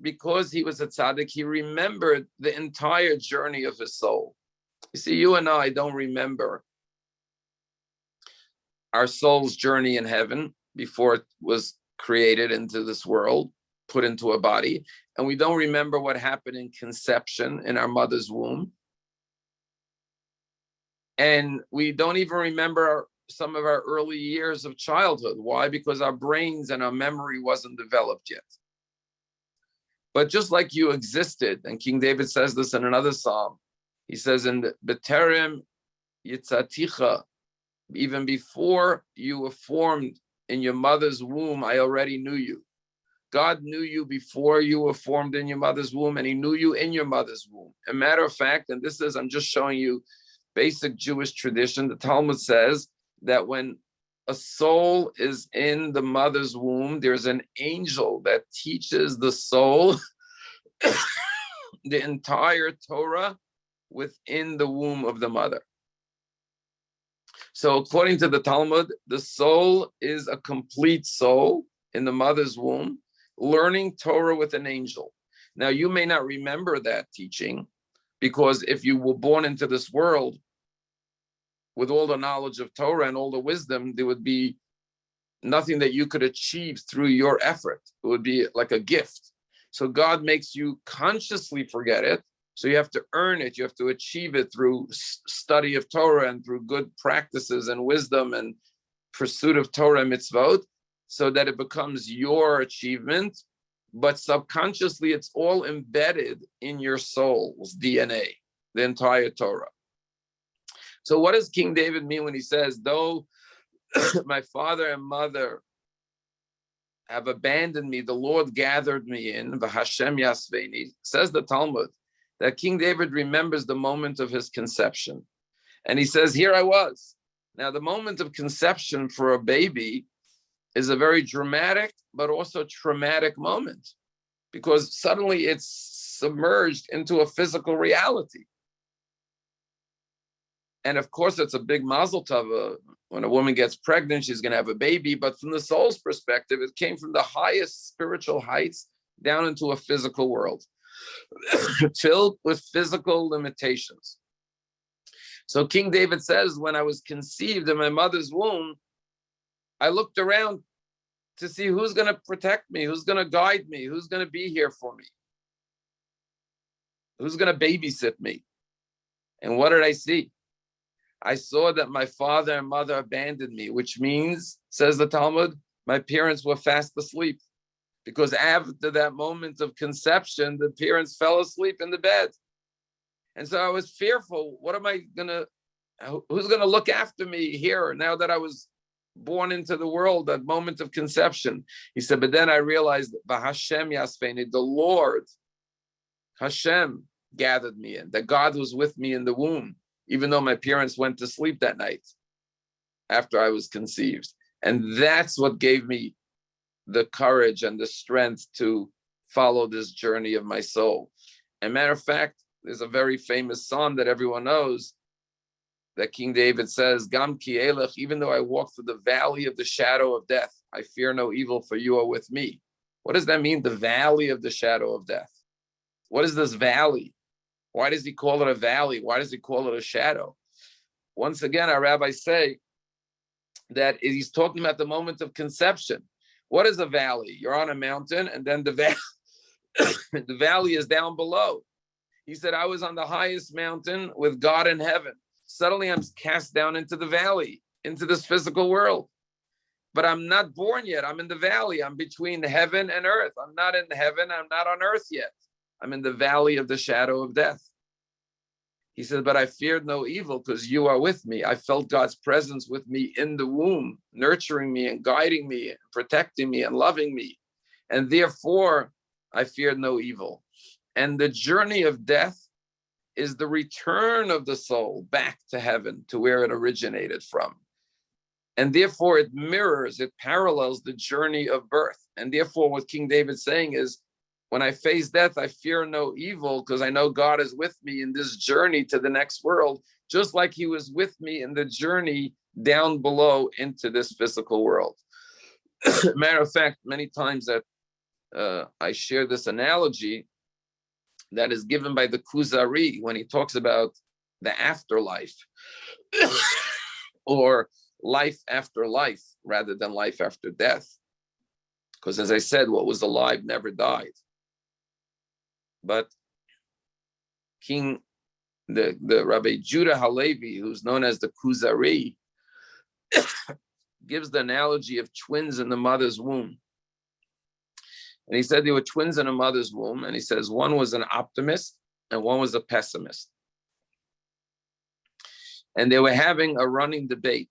because he was a tzaddik, he remembered the entire journey of his soul. You see, you and I don't remember our soul's journey in heaven before it was created into this world, put into a body, and we don't remember what happened in conception in our mother's womb. And we don't even remember some of our early years of childhood. Why? Because our brains and our memory wasn't developed yet. But just like you existed, and King David says this in another psalm, he says in the B'terem Yitzaticha, even before you were formed in your mother's womb, I already knew you. God knew you before you were formed in your mother's womb, and he knew you in your mother's womb. A matter of fact, and this is, I'm just showing you basic Jewish tradition, the Talmud says that when a soul is in the mother's womb, there's an angel that teaches the soul the entire Torah within the womb of the mother. So according to the Talmud, the soul is a complete soul in the mother's womb, learning Torah with an angel. Now, you may not remember that teaching, because if you were born into this world with all the knowledge of Torah and all the wisdom, there would be nothing that you could achieve through your effort. It would be like a gift. So God makes you consciously forget it. So you have to earn it. You have to achieve it through study of Torah and through good practices and wisdom and pursuit of Torah and mitzvot, so that it becomes your achievement. But subconsciously, it's all embedded in your soul's DNA, the entire Torah. So what does King David mean when he says, though my father and mother have abandoned me, the Lord gathered me in, v'Hashem yasveini, says the Talmud, that King David remembers the moment of his conception. And he says, here I was. Now, the moment of conception for a baby is a very dramatic, but also traumatic moment, because suddenly it's submerged into a physical reality. And of course, it's a big mazel tov. When a woman gets pregnant, she's going to have a baby. But from the soul's perspective, it came from the highest spiritual heights down into a physical world, filled with physical limitations. So King David says, when I was conceived in my mother's womb, I looked around to see who's going to protect me, who's going to guide me, who's going to be here for me, who's going to babysit me. And what did I see? I saw that my father and mother abandoned me, which means, says the Talmud, my parents were fast asleep, because after that moment of conception, the parents fell asleep in the bed. And so I was fearful. What am I who's going to look after me here now that I was born into the world, that moment of conception? He said, but then I realized that Hashem Yasfeni, the Lord, Hashem gathered me in, that God was with me in the womb, even though my parents went to sleep that night after I was conceived. And that's what gave me the courage and the strength to follow this journey of my soul. And matter of fact, there's a very famous psalm that everyone knows that King David says, Gam ki elech, even though I walk through the valley of the shadow of death, I fear no evil, for you are with me. What does that mean, the valley of the shadow of death? What is this valley? Why does he call it a valley? Why does he call it a shadow? Once again, our rabbis say that he's talking about the moment of conception. What is a valley? You're on a mountain, and then the valley is down below. He said, I was on the highest mountain with God in heaven. Suddenly I'm cast down into the valley, into this physical world. But I'm not born yet. I'm in the valley. I'm between heaven and earth. I'm not in heaven. I'm not on earth yet. I'm in the valley of the shadow of death. He said, but I feared no evil because you are with me. I felt God's presence with me in the womb, nurturing me and guiding me and protecting me and loving me. And therefore, I feared no evil. And the journey of death is the return of the soul back to heaven, to where it originated from. And therefore, it mirrors, it parallels the journey of birth. And therefore, what King David's saying is, when I face death, I fear no evil because I know God is with me in this journey to the next world, just like he was with me in the journey down below into this physical world. Matter of fact, many times that I share this analogy that is given by the Kuzari when he talks about the afterlife or life after life rather than life after death. Because as I said, what was alive never died. But the Rabbi Judah Halevi, who's known as the Kuzari, gives the analogy of twins in the mother's womb. And he said there were twins in a mother's womb, and he says one was an optimist and one was a pessimist. And they were having a running debate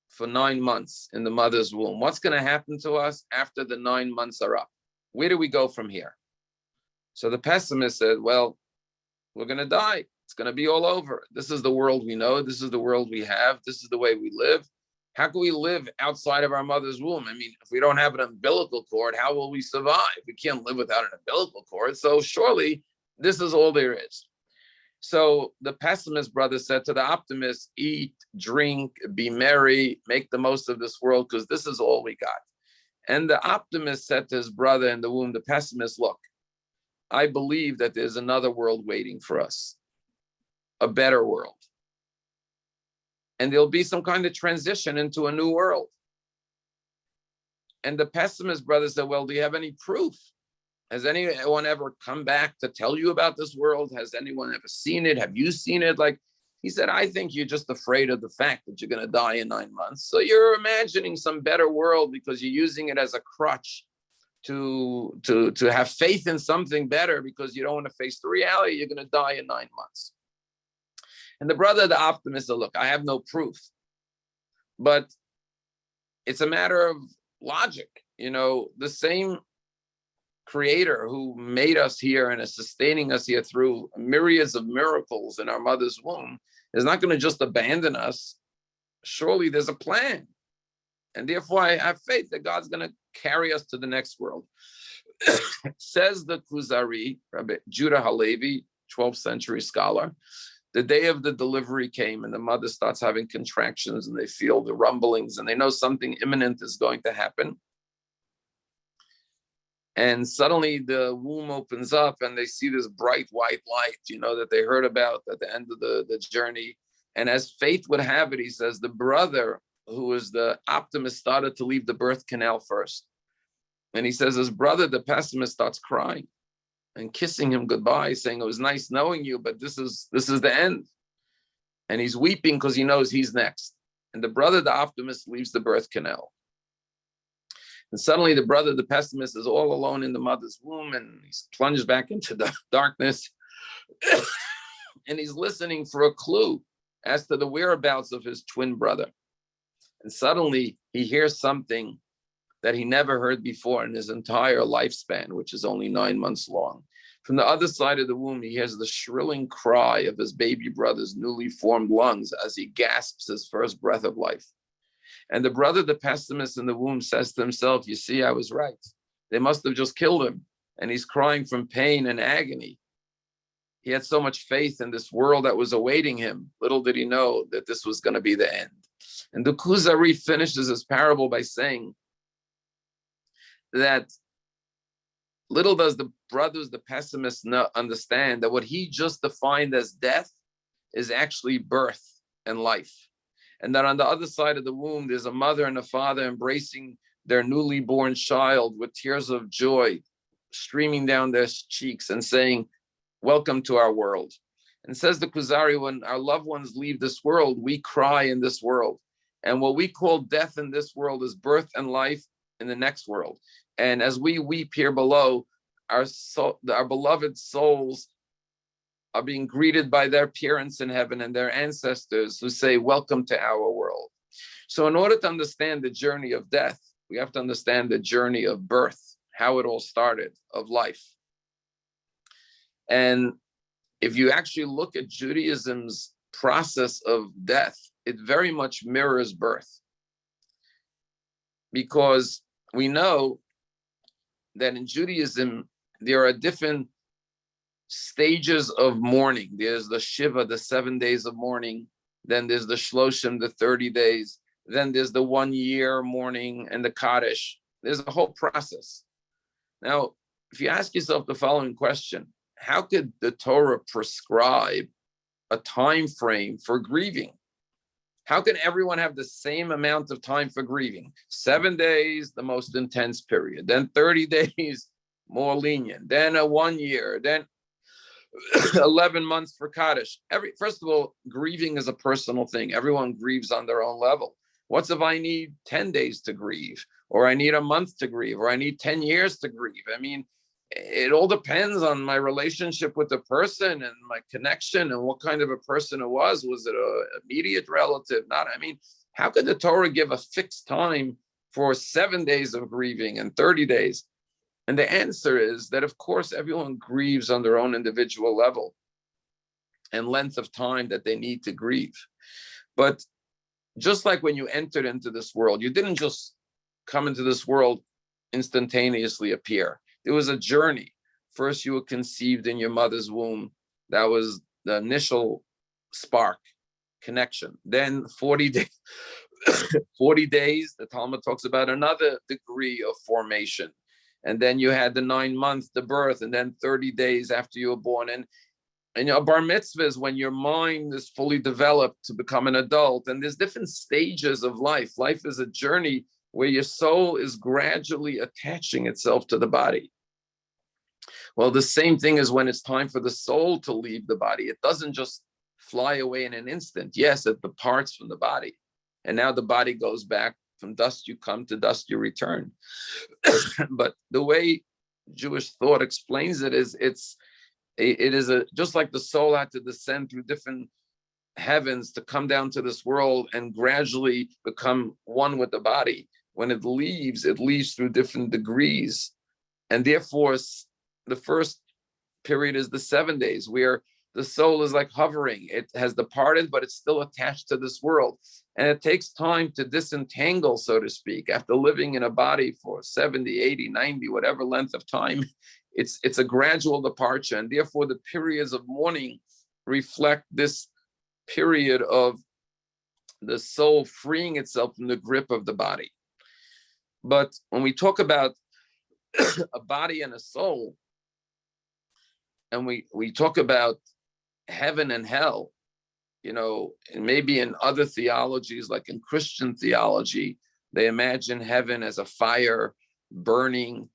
for 9 months in the mother's womb. What's going to happen to us after the 9 months are up? Where do we go from here? So the pessimist said, well, we're going to die. It's going to be all over. This is the world we know. This is the world we have. This is the way we live. How can we live outside of our mother's womb? I mean, if we don't have an umbilical cord, how will we survive? We can't live without an umbilical cord. So surely this is all there is. So the pessimist brother said to the optimist, eat, drink, be merry, make the most of this world because this is all we got. And the optimist said to his brother in the womb, the pessimist, look, I believe that there's another world waiting for us, a better world. And there'll be some kind of transition into a new world. And the pessimist brother said, well, do you have any proof? Has anyone ever come back to tell you about this world? Has anyone ever seen it? Have you seen it? Like he said, I think you're just afraid of the fact that you're going to die in 9 months. So you're imagining some better world because you're using it as a crutch to have faith in something better because you don't want to face the reality. You're going to die in 9 months. And the brother, the optimist, said, look, I have no proof, but it's a matter of logic. You know, the same creator who made us here and is sustaining us here through myriads of miracles in our mother's womb is not going to just abandon us. Surely there's a plan. And therefore I have faith that God's going to carry us to the next world. Says the Kuzari, Rabbi Judah Halevi, 12th century scholar, the day of the delivery came and the mother starts having contractions and they feel the rumblings and they know something imminent is going to happen. And suddenly the womb opens up and they see this bright white light, you know, that they heard about at the end of the journey. And as fate would have it, he says, the brother who was the optimist started to leave the birth canal first. And he says, his brother, the pessimist, starts crying and kissing him goodbye, saying, it was nice knowing you, but this is the end. And he's weeping because he knows he's next. And the brother, the optimist, leaves the birth canal. And suddenly the brother, the pessimist, is all alone in the mother's womb and he's plunged back into the darkness. And he's listening for a clue as to the whereabouts of his twin brother. And suddenly he hears something that he never heard before in his entire lifespan, which is only 9 months long. From the other side of the womb, he hears the shrilling cry of his baby brother's newly formed lungs as he gasps his first breath of life. And the brother, the pessimist in the womb, says to himself, you see, I was right. They must have just killed him. And he's crying from pain and agony. He had so much faith in this world that was awaiting him. Little did he know that this was going to be the end. And the Kuzari finishes his parable by saying that little does the brothers, the pessimists, understand that what he just defined as death is actually birth and life. And that on the other side of the womb, there's a mother and a father embracing their newly born child with tears of joy streaming down their cheeks and saying, welcome to our world. And says the Kuzari, when our loved ones leave this world, we cry in this world. And what we call death in this world is birth and life in the next world. And as we weep here below, our beloved souls are being greeted by their parents in heaven and their ancestors who say, welcome to our world. So in order to understand the journey of death, we have to understand the journey of birth, how it all started, of life. And if you actually look at Judaism's process of death, it very much mirrors birth. Because we know that in Judaism, there are different stages of mourning. There's the Shiva, the 7 days of mourning. Then there's the Shloshim, the 30 days. Then there's the 1 year mourning and the Kaddish. There's a whole process. Now, if you ask yourself the following question, how could the Torah prescribe a time frame for grieving? How can everyone have the same amount of time for grieving? 7 days, the most intense period, then 30 days, more lenient, then a 1 year, then 11 months for Kaddish. First of all, grieving is a personal thing. Everyone grieves on their own level. What's if I need 10 days to grieve, or I need a month to grieve, or I need 10 years to grieve? I mean, it all depends on my relationship with the person and my connection and what kind of a person it was. Was it an immediate relative? Not, I mean, how could the Torah give a fixed time for 7 days of grieving and 30 days? And the answer is that, of course, everyone grieves on their own individual level and length of time that they need to grieve. But just like when you entered into this world, you didn't just come into this world instantaneously appear. There was a journey. First, you were conceived in your mother's womb. That was the initial spark, connection. Then 40 days, 40 days, the Talmud talks about another degree of formation. And then you had the 9 months, the birth, and then 30 days after you were born. And bar mitzvah is when your mind is fully developed to become an adult. And there's different stages of life. Life is a journey where your soul is gradually attaching itself to the body. Well, the same thing is when it's time for the soul to leave the body. It doesn't just fly away in an instant. Yes, it departs from the body. And now the body goes back. From dust you come, to dust you return. But the way Jewish thought explains it is just like the soul had to descend through different heavens to come down to this world and gradually become one with the body. When it leaves through different degrees. And therefore, the first period is the 7 days, where the soul is like hovering. It has departed, but it's still attached to this world. And it takes time to disentangle, so to speak, after living in a body for 70, 80, 90, whatever length of time. It's a gradual departure. And therefore, the periods of mourning reflect this period of the soul freeing itself from the grip of the body. But when we talk about a body and a soul, and we talk about heaven and hell, and maybe in other theologies, like in Christian theology, they imagine heaven as a fire burning,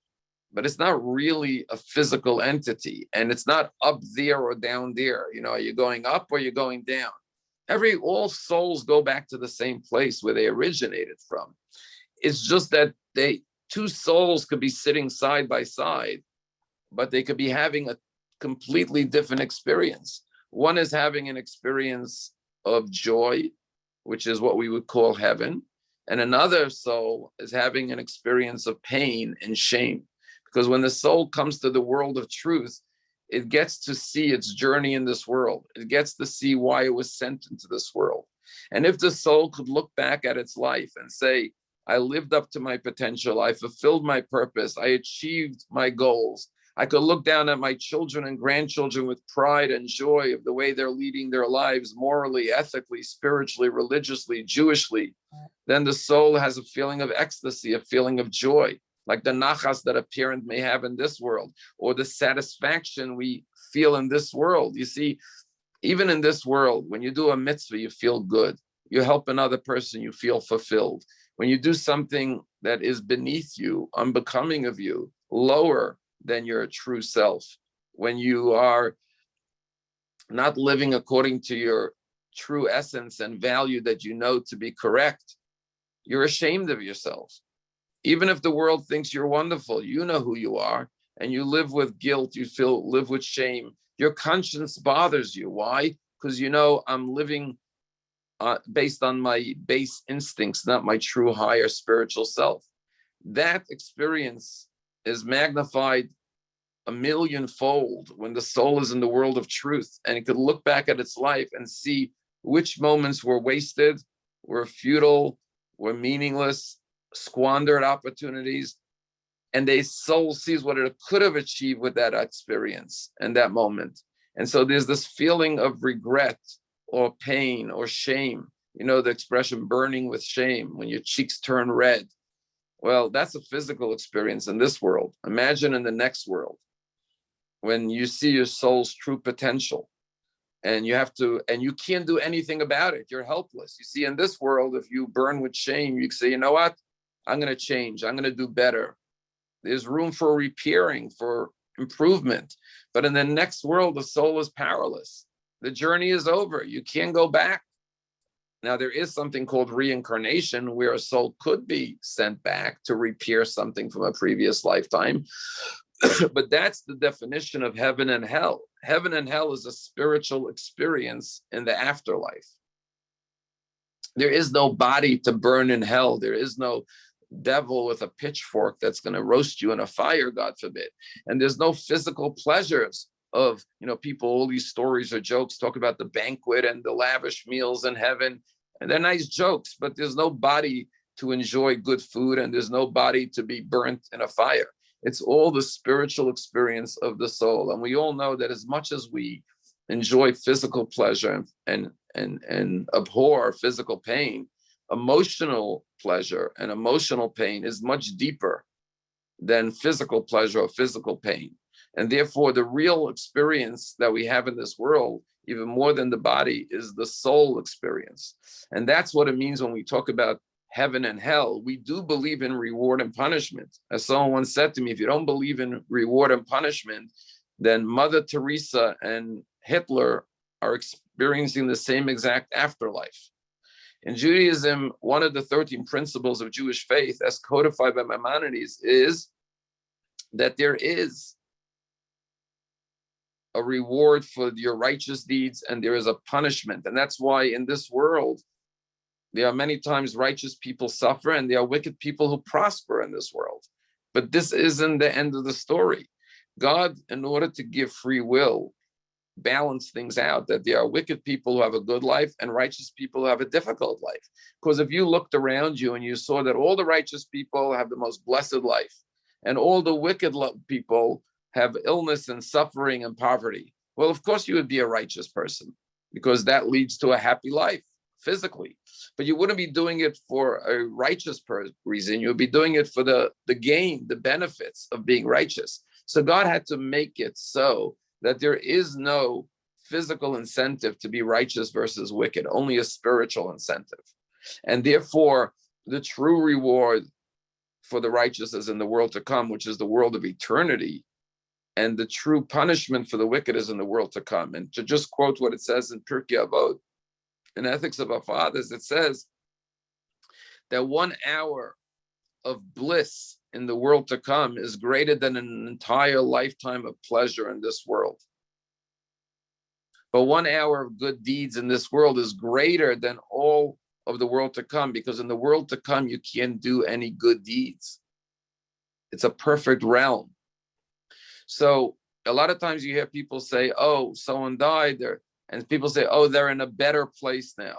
but it's not really a physical entity, and it's not up there or down there. Are you going up or you're going down? All souls go back to the same place where they originated from. It's just that two souls could be sitting side by side, but they could be having a completely different experience. One is having an experience of joy, which is what we would call heaven, and another soul is having an experience of pain and shame. Because when the soul comes to the world of truth, it gets to see its journey in this world. It gets to see why it was sent into this world. And if the soul could look back at its life and say, I lived up to my potential, I fulfilled my purpose, I achieved my goals, I could look down at my children and grandchildren with pride and joy of the way they're leading their lives morally, ethically, spiritually, religiously, Jewishly, then the soul has a feeling of ecstasy, a feeling of joy, like the nachas that a parent may have in this world, or the satisfaction we feel in this world. You see, even in this world, when you do a mitzvah, you feel good. You help another person, you feel fulfilled. When you do something that is beneath you, unbecoming of you, lower than your true self, when you are not living according to your true essence and value that you know to be correct, you're ashamed of yourself. Even if the world thinks you're wonderful, you know who you are, and you live with guilt, live with shame. Your conscience bothers you. Why? Because I'm living based on my base instincts, not my true higher spiritual self. That experience is magnified 1,000,000-fold when the soul is in the world of truth, and it could look back at its life and see which moments were wasted, were futile, were meaningless, squandered opportunities, and the soul sees what it could have achieved with that experience and that moment. And so there's this feeling of regret or pain or shame. The expression burning with shame, when your cheeks turn red. Well, that's a physical experience in this world. Imagine in the next world, when you see your soul's true potential, and you can't do anything about it. You're helpless. You see, in this world, if you burn with shame, you can say, you know what? I'm going to change. I'm going to do better. There's room for repairing, for improvement. But in the next world, the soul is powerless. The journey is over. You can't go back. Now, there is something called reincarnation, where a soul could be sent back to repair something from a previous lifetime. But that's the definition of heaven and hell. Heaven and hell is a spiritual experience in the afterlife. There is no body to burn in hell. There is no devil with a pitchfork that's going to roast you in a fire, God forbid. And there's no physical pleasures of, people, all these stories or jokes talk about the banquet and the lavish meals in heaven. And they're nice jokes, but there's no body to enjoy good food, and there's no body to be burnt in a fire. It's all the spiritual experience of the soul. And we all know that as much as we enjoy physical pleasure and abhor physical pain, emotional pleasure and emotional pain is much deeper than physical pleasure or physical pain. And therefore, the real experience that we have in this world, even more than the body, is the soul experience. And that's what it means when we talk about heaven and hell. We do believe in reward and punishment. As someone once said to me, if you don't believe in reward and punishment, then Mother Teresa and Hitler are experiencing the same exact afterlife. In Judaism, one of the 13 principles of Jewish faith, as codified by Maimonides, is that there is a reward for your righteous deeds and there is a punishment. And that's why in this world, there are many times righteous people suffer and there are wicked people who prosper in this world. But this isn't the end of the story. God, in order to give free will, balance things out, that there are wicked people who have a good life and righteous people who have a difficult life. Because if you looked around you and you saw that all the righteous people have the most blessed life and all the wicked people have illness and suffering and poverty, well, of course you would be a righteous person, because that leads to a happy life physically. But you wouldn't be doing it for a righteous reason. You would be doing it for the gain, the benefits of being righteous. So God had to make it so that there is no physical incentive to be righteous versus wicked, only a spiritual incentive. And therefore, the true reward for the righteous is in the world to come, which is the world of eternity. And the true punishment for the wicked is in the world to come. And to just quote what it says in Pirkei Avot, in Ethics of Our Fathers, it says that 1 hour of bliss in the world to come is greater than an entire lifetime of pleasure in this world. But 1 hour of good deeds in this world is greater than all of the world to come, because in the world to come, you can't do any good deeds. It's a perfect realm. So a lot of times you hear people say, oh, someone died there. And people say, oh, they're in a better place now.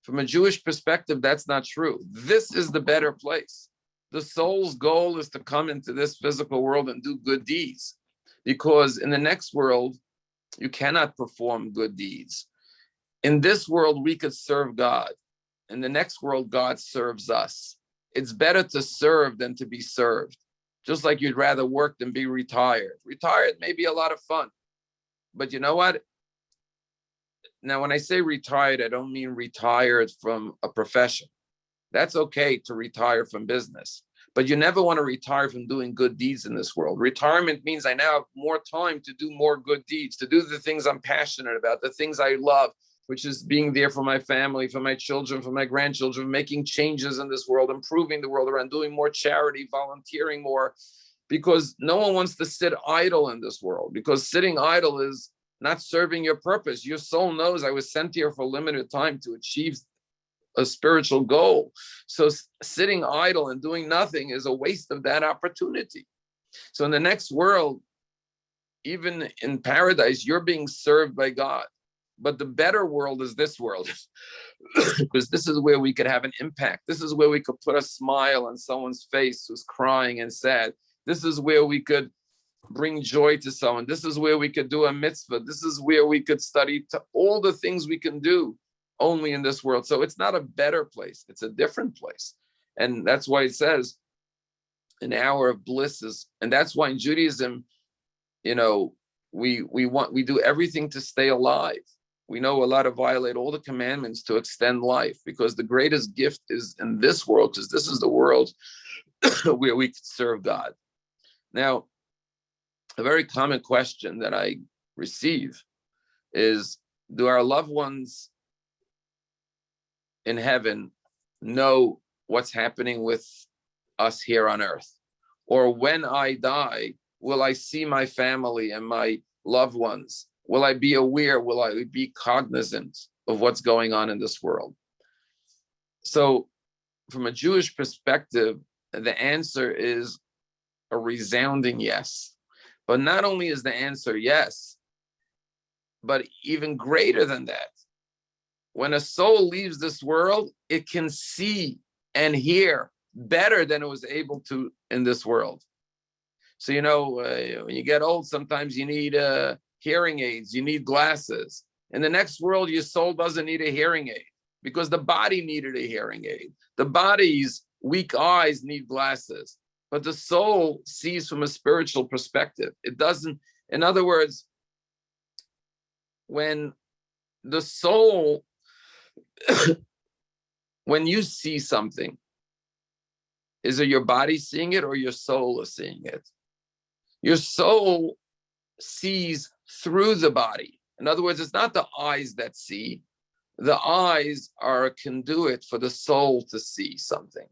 From a Jewish perspective, that's not true. This is the better place. The soul's goal is to come into this physical world and do good deeds, because in the next world, you cannot perform good deeds. In this world, we could serve God. In the next world, God serves us. It's better to serve than to be served. Just like you'd rather work than be retired. Retired may be a lot of fun, but you know what? Now, when I say retired, I don't mean retired from a profession. That's okay to retire from business, but you never want to retire from doing good deeds in this world. Retirement means I now have more time to do more good deeds, to do the things I'm passionate about, the things I love, which is being there for my family, for my children, for my grandchildren, making changes in this world, improving the world around, doing more charity, volunteering more, because no one wants to sit idle in this world, because sitting idle is not serving your purpose. Your soul knows I was sent here for a limited time to achieve a spiritual goal. So sitting idle and doing nothing is a waste of that opportunity. So in the next world, even in paradise, you're being served by God. But the better world is this world, because this is where we could have an impact. This is where we could put a smile on someone's face who's crying and sad. This is where we could bring joy to someone. This is where we could do a mitzvah. This is where we could study, to all the things we can do only in this world. So it's not a better place. It's a different place. And that's why it says an hour of bliss is, and that's why in Judaism, we do everything to stay alive. We know a lot to violate all the commandments to extend life, because the greatest gift is in this world, because this is the world where we can serve God. Now, a very common question that I receive is, do our loved ones in heaven know what's happening with us here on earth? Or when I die, will I see my family and my loved ones? Will I be aware? Will I be cognizant of what's going on in this world? So from a Jewish perspective, the answer is a resounding yes. But not only is the answer yes, but even greater than that. When a soul leaves this world, it can see and hear better than it was able to in this world. So, when you get old, sometimes you need hearing aids, you need glasses. In the next world, your soul doesn't need a hearing aid because the body needed a hearing aid. The body's weak eyes need glasses, but the soul sees from a spiritual perspective. It doesn't, in other words, when the soul, when you see something, is it your body seeing it or your soul is seeing it? Your soul sees through the body. In other words, it's not the eyes that see. The eyes are a conduit for the soul to see something.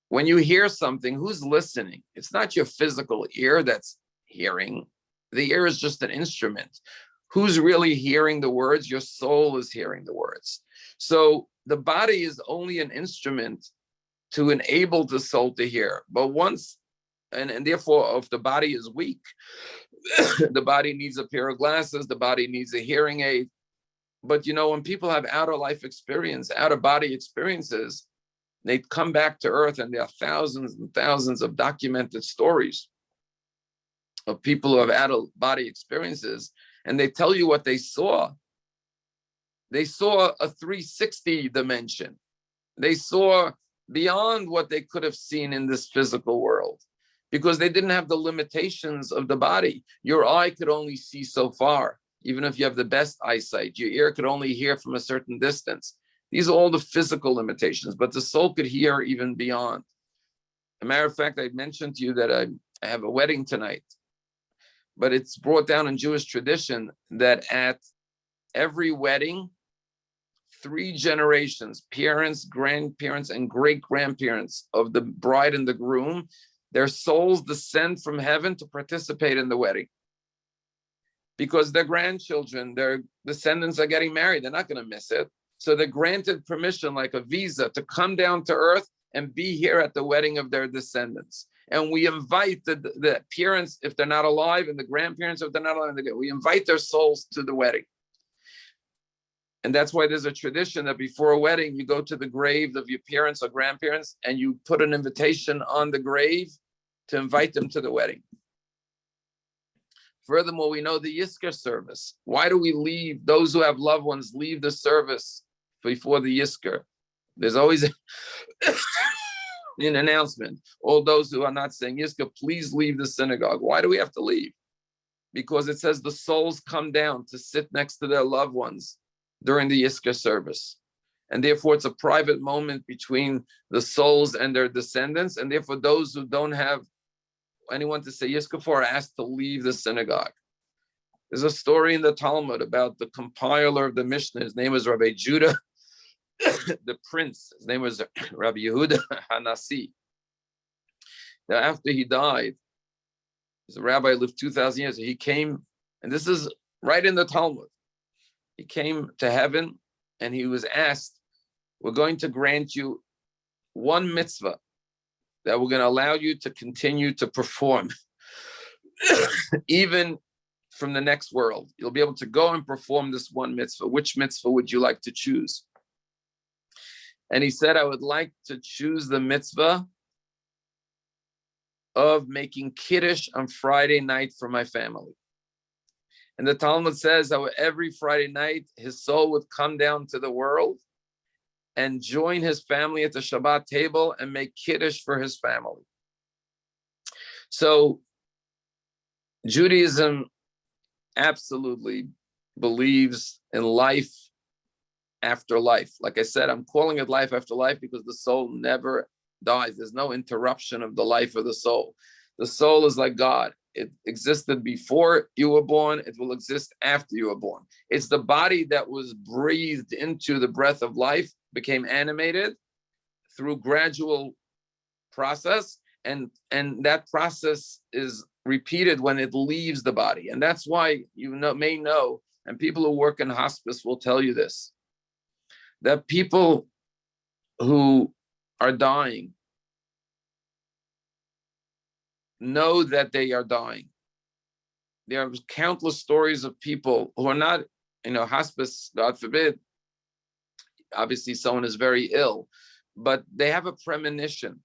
When you hear something, who's listening? It's not your physical ear that's hearing. The ear is just an instrument. Who's really hearing the words? Your soul is hearing the words. So the body is only an instrument to enable the soul to hear. But once, and therefore, if the body is weak, the body needs a pair of glasses, the body needs a hearing aid. But when people have out-of-body experiences, they come back to earth, and there are thousands and thousands of documented stories of people who have out-of-body experiences, and they tell you what they saw. They saw a 360 dimension. They saw beyond what they could have seen in this physical world, because they didn't have the limitations of the body. Your eye could only see so far. Even if you have the best eyesight, your ear could only hear from a certain distance. These are all the physical limitations, but the soul could hear even beyond. As a matter of fact, I mentioned to you that I have a wedding tonight, but it's brought down in Jewish tradition that at every wedding, 3 generations, parents, grandparents, and great-grandparents of the bride and the groom, their souls descend from heaven to participate in the wedding. Because their grandchildren, their descendants are getting married. They're not going to miss it. So they're granted permission, like a visa, to come down to earth and be here at the wedding of their descendants. And we invite the parents, if they're not alive, and the grandparents, if they're not alive, we invite their souls to the wedding. And that's why there's a tradition that before a wedding, you go to the grave of your parents or grandparents, and you put an invitation on the grave to invite them to the wedding. Furthermore, we know the Yizkor service. Why do we leave, those who have loved ones, leave the service before the Yizkor? There's always an announcement. All those who are not saying Yizkor, please leave the synagogue. Why do we have to leave? Because it says the souls come down to sit next to their loved ones during the Yizkor service. And therefore, it's a private moment between the souls and their descendants. And therefore, those who don't have anyone to say Yizkor for are asked to leave the synagogue. There's a story in the Talmud about the compiler of the Mishnah. His name was Rabbi Judah, the prince. His name was Rabbi Yehuda Hanasi. Now, after he died, the rabbi lived 2,000 years. He came, and this is right in the Talmud. He came to heaven, and he was asked, we're going to grant you one mitzvah that we're going to allow you to continue to perform, even from the next world. You'll be able to go and perform this one mitzvah. Which mitzvah would you like to choose? And he said, I would like to choose the mitzvah of making Kiddush on Friday night for my family. And the Talmud says that every Friday night, his soul would come down to the world and join his family at the Shabbat table and make Kiddush for his family. So Judaism absolutely believes in life after life. Like I said, I'm calling it life after life because the soul never dies. There's no interruption of the life of the soul. The soul is like God. It existed before you were born. It will exist after you were born. It's the body that was breathed into the breath of life, became animated through gradual process. And that process is repeated when it leaves the body. And that's why may know, and people who work in hospice will tell you this, that people who are dying know that they are dying. There are countless stories of people who are not, hospice, God forbid. Obviously, someone is very ill, but they have a premonition,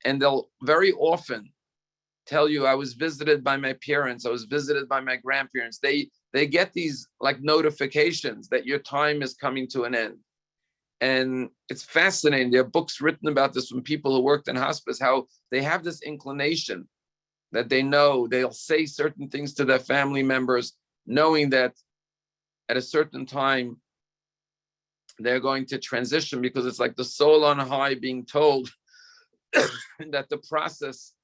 and they'll very often tell you, I was visited by my parents, I was visited by my grandparents. They get these like notifications that your time is coming to an end. And it's fascinating. There are books written about this from people who worked in hospice, how they have this inclination that they know they'll say certain things to their family members, knowing that at a certain time they're going to transition, because it's like the soul on high being told that the process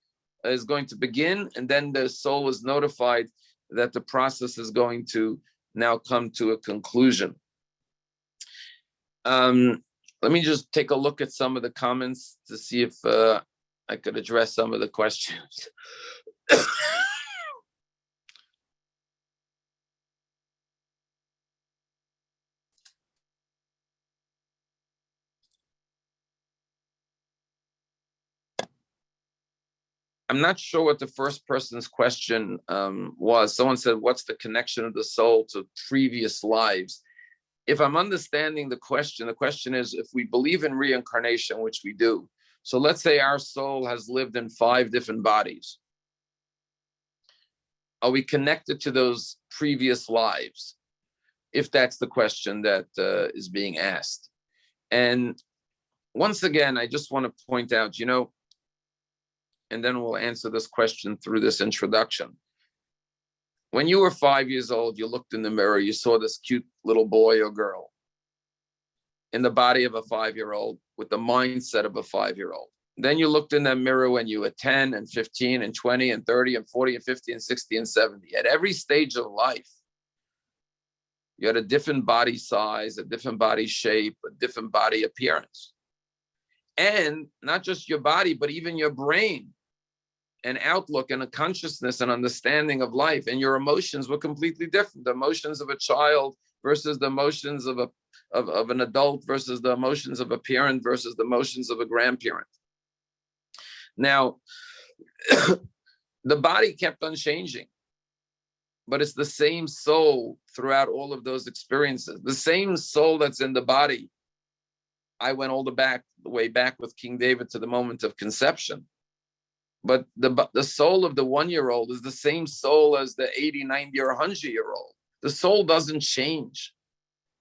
is going to begin, and then the soul is notified that the process is going to now come to a conclusion. Let me just take a look at some of the comments to see if I could address some of the questions. I'm not sure what the first person's question was. Someone said, what's the connection of the soul to previous lives? If I'm understanding the question is, if we believe in reincarnation, which we do, so let's say our soul has lived in 5 different bodies. Are we connected to those previous lives? If that's the question that is being asked. And once again, I just want to point out, and then we'll answer this question through this introduction. When you were 5 years old, you looked in the mirror, you saw this cute little boy or girl in the body of a 5-year-old with the mindset of a 5-year-old. Then you looked in that mirror when you were 10 and 15 and 20 and 30 and 40 and 50 and 60 and 70. At every stage of life, you had a different body size, a different body shape, a different body appearance. And not just your body, but even your brain and outlook and a consciousness and understanding of life, and your emotions were completely different. The emotions of a child versus the emotions of an adult versus the emotions of a parent versus the emotions of a grandparent. Now, the body kept on changing, but it's the same soul throughout all of those experiences. The same soul that's in the body. I went all the way back with King David to the moment of conception. But the soul of the 1-year-old is the same soul as the 80, 90, or 100-year-old. The soul doesn't change.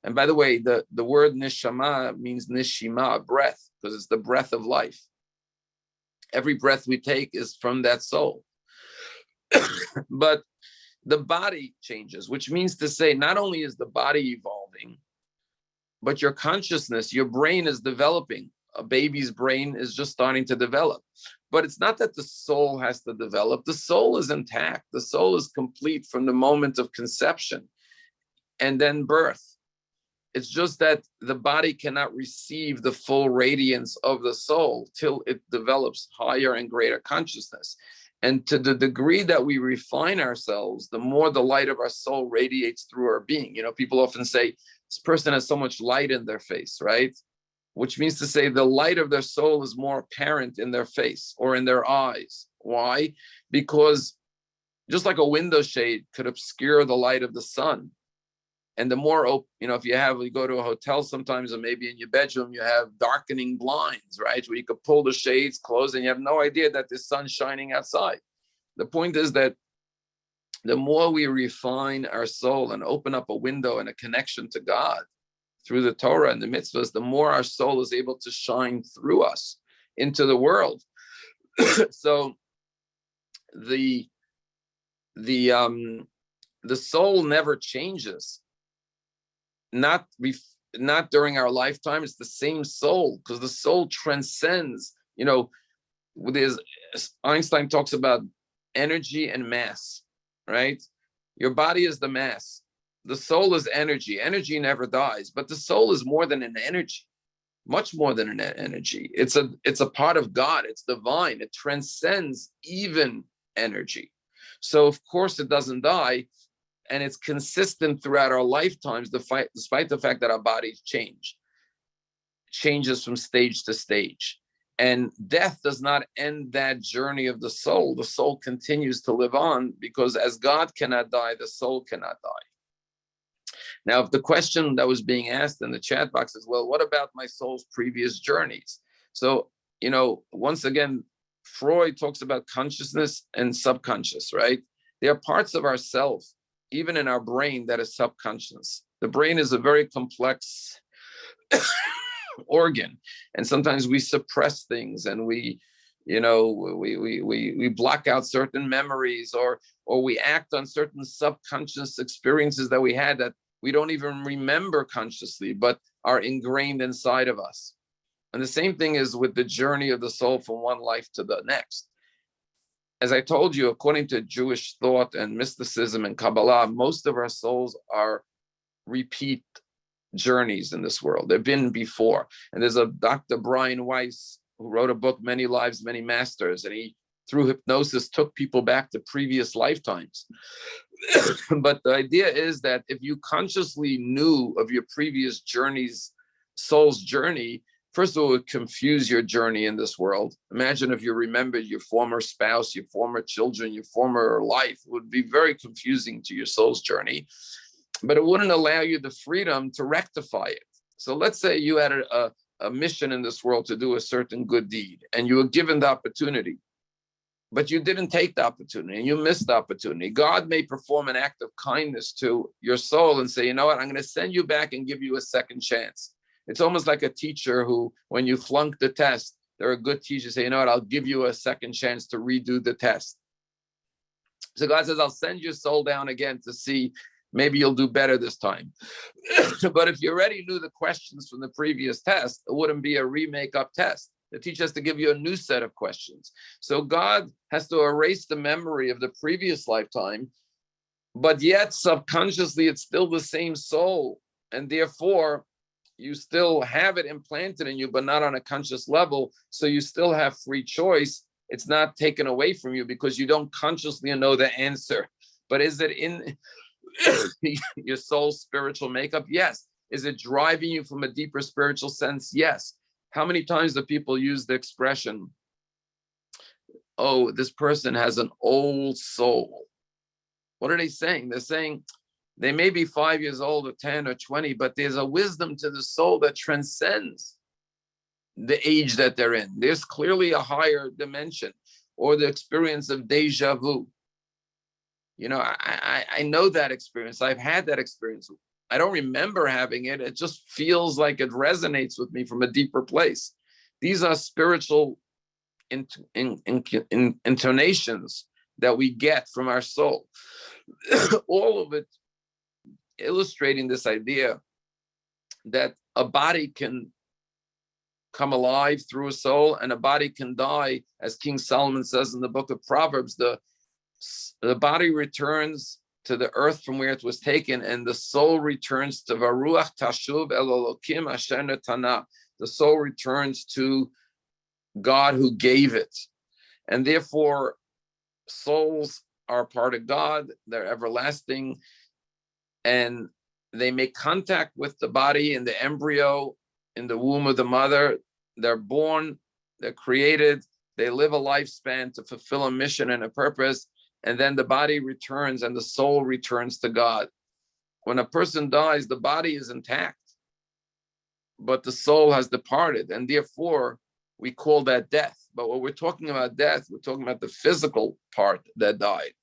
And by the way, the word neshama means nishima, breath, because it's the breath of life. Every breath we take is from that soul. But the body changes, which means to say, not only is the body evolving, but your consciousness, your brain is developing. A baby's brain is just starting to develop. But it's not that the soul has to develop. The soul is intact. The soul is complete from the moment of conception and then birth. It's just that the body cannot receive the full radiance of the soul till it develops higher and greater consciousness. And to the degree that we refine ourselves, the more the light of our soul radiates through our being. People often say, this person has so much light in their face, right? Which means to say the light of their soul is more apparent in their face or in their eyes. Why? Because just like a window shade could obscure the light of the sun. And the more, if you go to a hotel sometimes, or maybe in your bedroom, you have darkening blinds, right? Where you could pull the shades closed and you have no idea that the sun's shining outside. The point is that the more we refine our soul and open up a window and a connection to God through the Torah and the mitzvahs, the more our soul is able to shine through us into the world. So the the soul never changes. Not during our lifetime. It's the same soul, because the soul transcends. There's Einstein talks about energy and mass, right? Your body is the mass. The soul is energy. Energy never dies, but the soul is more than an energy, much more than an energy. It's a part of God. It's divine. It transcends even energy. So of course it doesn't die, and it's consistent throughout our lifetimes, despite the fact that our bodies changes from stage to stage. And death does not end that journey of the soul. The soul continues to live on, because as God cannot die, the soul cannot die. Now, if the question that was being asked in the chat box is, well, what about my soul's previous journeys? So, once again, Freud talks about consciousness and subconscious, right? There are parts of ourselves, even in our brain, that is subconscious. The brain is a very complex organ, and sometimes we suppress things, and we block out certain memories, or we act on certain subconscious experiences that we had that we don't even remember consciously, but are ingrained inside of us. And the same thing is with the journey of the soul from one life to the next. As I told you, according to Jewish thought and mysticism and Kabbalah, most of our souls are repeat journeys in this world. They've been before. And there's a Dr. Brian Weiss who wrote a book, Many Lives, Many Masters, and he, through hypnosis, took people back to previous lifetimes. But the idea is that if you consciously knew of your previous journeys, soul's journey, first of all, it would confuse your journey in this world. Imagine if you remembered your former spouse, your former children, your former life. It would be very confusing to your soul's journey, but it wouldn't allow you the freedom to rectify it. So let's say you had a mission in this world to do a certain good deed, and you were given the opportunity, but you didn't take the opportunity, and you missed the opportunity. God may perform an act of kindness to your soul and say, you know what, I'm going to send you back and give you a second chance. It's almost like a teacher who, when you flunk the test, they're a good teacher, say, you know what, I'll give you a second chance to redo the test. So God says, I'll send your soul down again to see, maybe you'll do better this time. But if you already knew the questions from the previous test, it wouldn't be a remake up test. The teacher has to give you a new set of questions. So God has to erase the memory of the previous lifetime, but yet subconsciously it's still the same soul. And therefore, you still have it implanted in you, but not on a conscious level. So you still have free choice. It's not taken away from you because you don't consciously know the answer. But is it in your soul's spiritual makeup? Yes. Is it driving you from a deeper spiritual sense? Yes. How many times do people use the expression, oh, this person has an old soul? What are they saying? They're saying they may be 5 years old or 10 or 20, but there's a wisdom to the soul that transcends the age that they're in. There's clearly a higher dimension, or the experience of deja vu. I know that experience. I've had that experience. I don't remember having it. It just feels like it resonates with me from a deeper place. These are spiritual intonations that we get from our soul. All of it illustrating this idea that a body can come alive through a soul, and a body can die. As King Solomon says in the book of Proverbs, the body returns to the earth from where it was taken, and the soul returns to Varuach Tashuv El Elokim Asher Netana. The soul returns to God who gave it. And therefore, souls are part of God. They're everlasting, and they make contact with the body in the embryo, in the womb of the mother. They're born, they're created, they live a lifespan to fulfill a mission and a purpose, and then the body returns and the soul returns to God. When a person dies, the body is intact, but the soul has departed, and therefore we call that death. But when we're talking about death, we're talking about the physical part that died.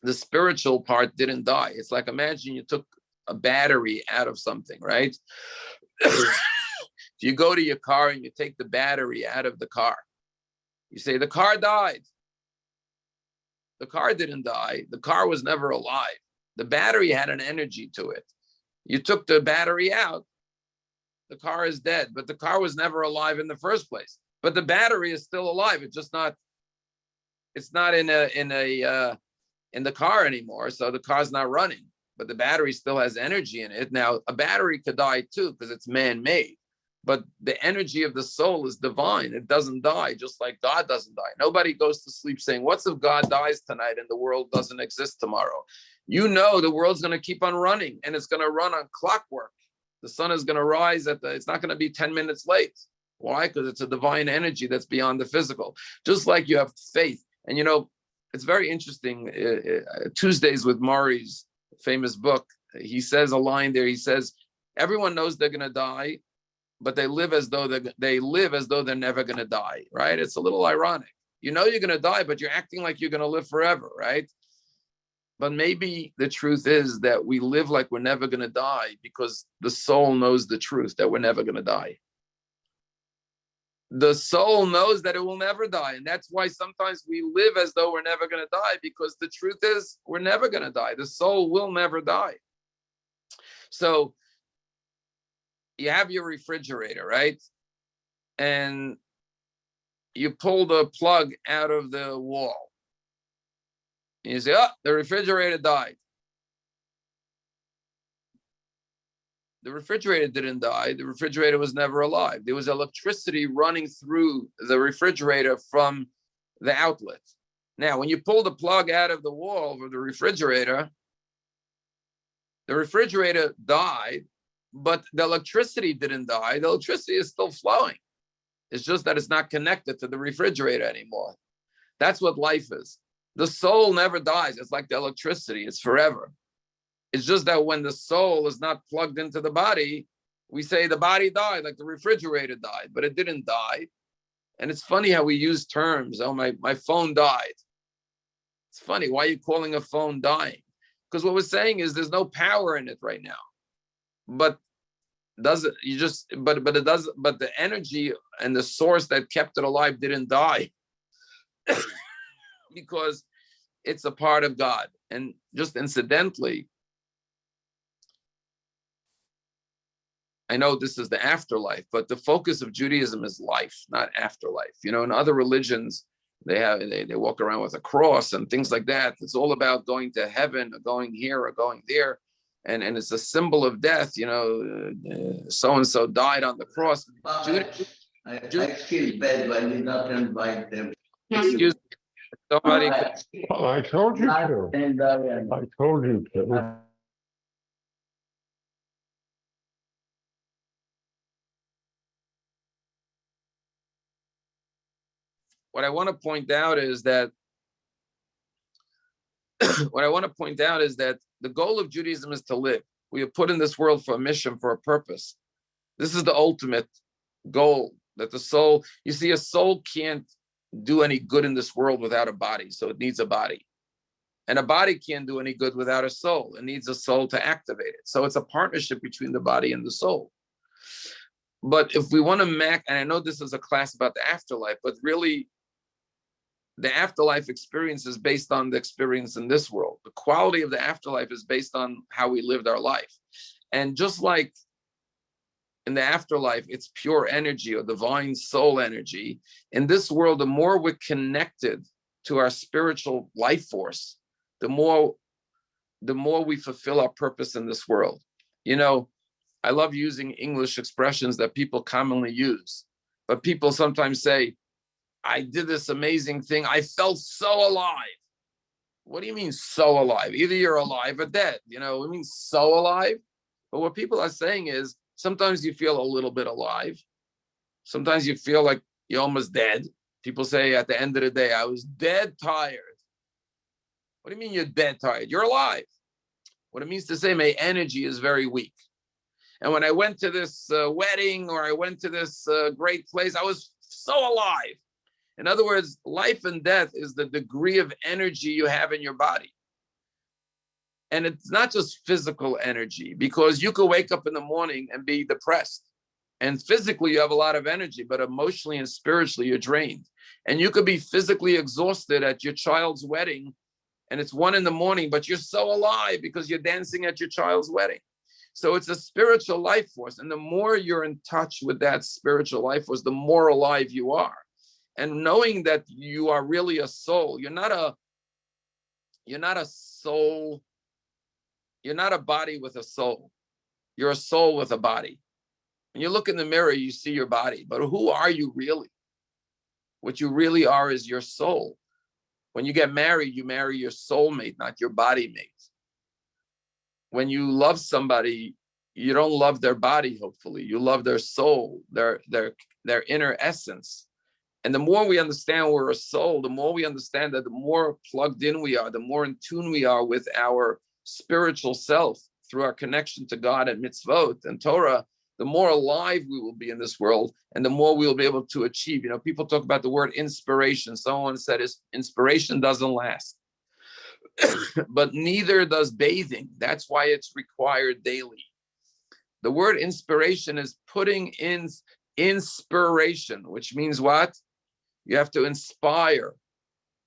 The spiritual part didn't die. It's like, imagine you took a battery out of something, right? If you go to your car and you take the battery out of the car, you say, the car died. The car didn't die. The car was never alive. The battery had an energy to it. You took the battery out, the car is dead, but the car was never alive in the first place. But the battery is still alive. It's just not, it's not in the car anymore. So the car's not running, but the battery still has energy in it. Now, a battery could die too because it's man-made, but the energy of the soul is divine. It doesn't die, just like God doesn't die. Nobody goes to sleep saying, what's if God dies tonight and the world doesn't exist tomorrow? You know the world's going to keep on running, and it's going to run on clockwork. The sun is going to rise it's not going to be 10 minutes late. Why? Because it's a divine energy that's beyond the physical. Just like you have faith. And it's very interesting. Tuesdays with Maury's famous book, he says a line there. He says, everyone knows they're going to die, but they live as though they're never going to die, right? It's a little ironic. You know you're going to die, but you're acting like you're going to live forever, right? But maybe the truth is that we live like we're never going to die because the soul knows the truth that we're never going to die. The soul knows that it will never die. And that's why sometimes we live as though we're never going to die, because the truth is we're never going to die. The soul will never die. So you have your refrigerator, right? And you pull the plug out of the wall. And you say, oh, the refrigerator died. The refrigerator didn't die. The refrigerator was never alive. There was electricity running through the refrigerator from the outlet. Now, when you pull the plug out of the wall of the refrigerator died, but the electricity didn't die. The electricity is still flowing. It's just that it's not connected to the refrigerator anymore. That's what life is. The soul never dies. It's like the electricity. It's forever. It's just that when the soul is not plugged into the body, we say the body died, like the refrigerator died, but it didn't die. And it's funny how we use terms. Oh, my phone died. It's funny. Why are you calling a phone dying? Because what we're saying is there's no power in it right now. But the energy and the source that kept it alive didn't die. Because it's a part of God. And just incidentally, I know this is the afterlife, but the focus of Judaism is life, not afterlife. In other religions, they walk around with a cross and things like that. It's all about going to heaven or going here or going there. And it's a symbol of death. So-and-so died on the cross. I feel bad when you not invite them. Excuse me. Somebody. I told you to. I told you to. What I want to point out is that the goal of Judaism is to live. We are put in this world for a mission, for a purpose. This is the ultimate goal, that the soul, you see, a soul can't do any good in this world without a body, so it needs a body. And a body can't do any good without a soul. It needs a soul to activate it. So it's a partnership between the body and the soul. But if we want to and I know this is a class about the afterlife, but really the afterlife experience is based on the experience in this world. The quality of the afterlife is based on how we lived our life. And just like in the afterlife, it's pure energy or divine soul energy. In this world, the more we're connected to our spiritual life force, the more we fulfill our purpose in this world. I love using English expressions that people commonly use, but people sometimes say, I did this amazing thing. I felt so alive. What do you mean so alive? Either you're alive or dead. It means so alive. But what people are saying is sometimes you feel a little bit alive. Sometimes you feel like you're almost dead. People say at the end of the day, I was dead tired. What do you mean you're dead tired? You're alive. What it means to say my energy is very weak. And when I went to this wedding or I went to this great place, I was so alive. In other words, life and death is the degree of energy you have in your body. And it's not just physical energy, because you could wake up in the morning and be depressed. And physically, you have a lot of energy, but emotionally and spiritually, you're drained. And you could be physically exhausted at your child's wedding, and it's 1 a.m, but you're so alive because you're dancing at your child's wedding. So it's a spiritual life force. And the more you're in touch with that spiritual life force, the more alive you are. And knowing that you are really a soul, you're not a soul, you're not a body with a soul. You're a soul with a body. When you look in the mirror, you see your body, but who are you really? What you really are is your soul. When you get married, you marry your soulmate, not your body mate. When you love somebody, you don't love their body, hopefully. You love their soul, their inner essence. And the more we understand we're a soul, the more we understand that the more plugged in we are, the more in tune we are with our spiritual self through our connection to God and mitzvot and Torah, the more alive we will be in this world and the more we will be able to achieve. People talk about the word inspiration. Someone said inspiration doesn't last, but neither does bathing. That's why it's required daily. The word inspiration is putting in inspiration, which means what? You have to inspire.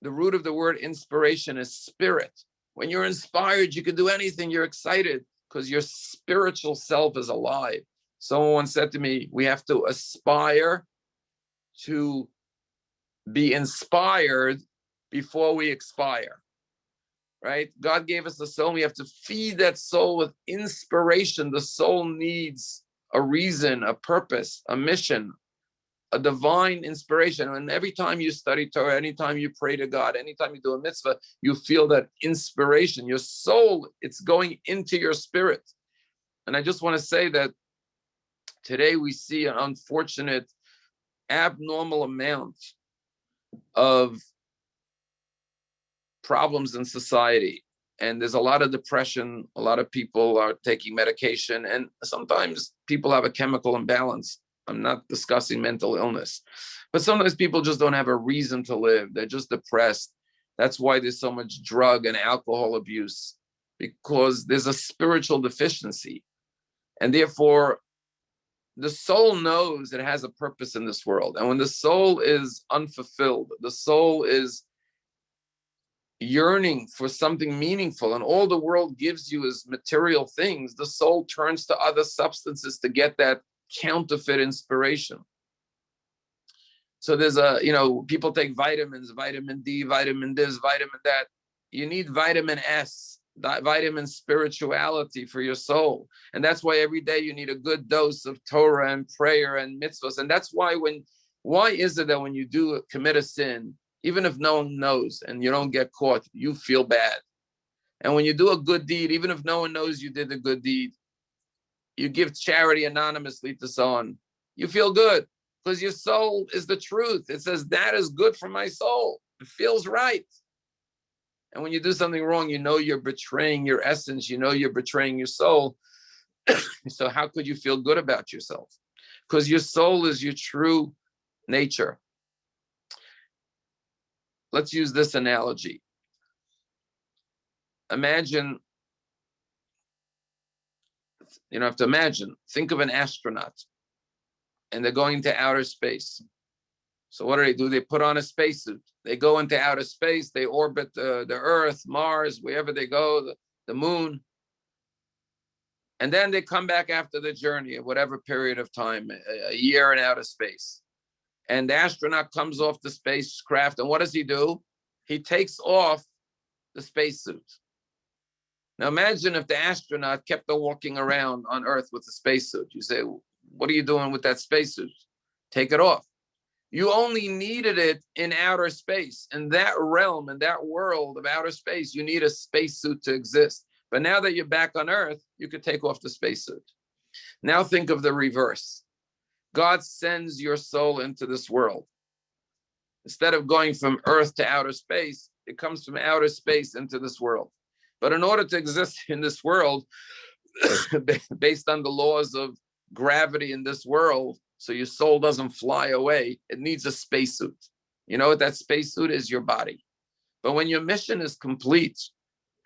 The root of the word inspiration is spirit. When you're inspired, you can do anything. You're excited because your spiritual self is alive. Someone once said to me, we have to aspire to be inspired before we expire, right? God gave us the soul. We have to feed that soul with inspiration. The soul needs a reason, a purpose, a mission, a divine inspiration. And every time you study Torah, anytime you pray to God, anytime you do a mitzvah, you feel that inspiration. Your soul, it's going into your spirit. And I just want to say that today we see an unfortunate, abnormal amount of problems in society. And there's a lot of depression. A lot of people are taking medication. And sometimes people have a chemical imbalance. I'm not discussing mental illness, but sometimes people just don't have a reason to live. They're just depressed. That's why there's so much drug and alcohol abuse, because there's a spiritual deficiency. And therefore, the soul knows it has a purpose in this world. And when the soul is unfulfilled, the soul is yearning for something meaningful, and all the world gives you is material things, the soul turns to other substances to get that counterfeit inspiration. So there's people take vitamins, vitamin D, vitamin this, vitamin that. You need vitamin S, vitamin spirituality for your soul. And that's why every day you need a good dose of Torah and prayer and mitzvahs. And that's why why is it that when you do commit a sin, even if no one knows and you don't get caught, you feel bad? And when you do a good deed, even if no one knows you did a good deed, you give charity anonymously to someone, you feel good because your soul is the truth. It says that is good for my soul. It feels right. And when you do something wrong, you know you're betraying your essence. You know you're betraying your soul. So how could you feel good about yourself? Because your soul is your true nature. Let's use this analogy. Imagine, you don't have to imagine, think of an astronaut and they're going to outer space. So what do? They put on a spacesuit. They go into outer space. They orbit the Earth, Mars, wherever they go, the moon. And then they come back after the journey of whatever period of time, a year in outer space. And the astronaut comes off the spacecraft. And what does he do? He takes off the spacesuit. Now imagine if the astronaut kept on walking around on Earth with the spacesuit. You say, what are you doing with that spacesuit? Take it off. You only needed it in outer space. In that realm, in that world of outer space, you need a spacesuit to exist. But now that you're back on Earth, you could take off the spacesuit. Now think of the reverse. God sends your soul into this world. Instead of going from Earth to outer space, it comes from outer space into this world. But in order to exist in this world, based on the laws of gravity in this world, so your soul doesn't fly away, it needs a spacesuit. You know what that spacesuit is? Your body. But when your mission is complete,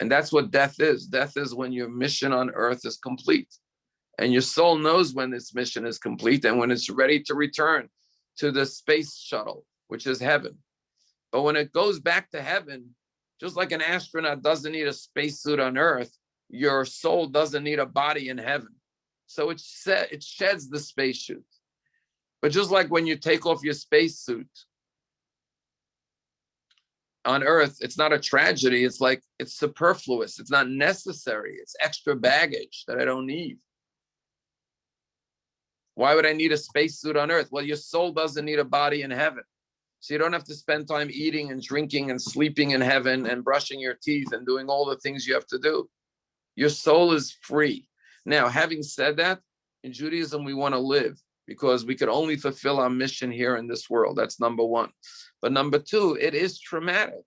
and that's what death is. Death is when your mission on Earth is complete. And your soul knows when its mission is complete and when it's ready to return to the space shuttle, which is heaven. But when it goes back to heaven, Just like an astronaut doesn't need a spacesuit on Earth, your soul doesn't need a body in heaven. So it sheds the spacesuit. But just like when you take off your spacesuit on Earth, it's not a tragedy. It's like it's superfluous. It's not necessary. It's extra baggage that I don't need. Why would I need a spacesuit on Earth? Well, your soul doesn't need a body in heaven. So you don't have to spend time eating and drinking and sleeping in heaven and brushing your teeth and doing all the things you have to do. Your soul is free. Now, having said that, in Judaism, we want to live because we could only fulfill our mission here in this world. That's number one. But number two, it is traumatic.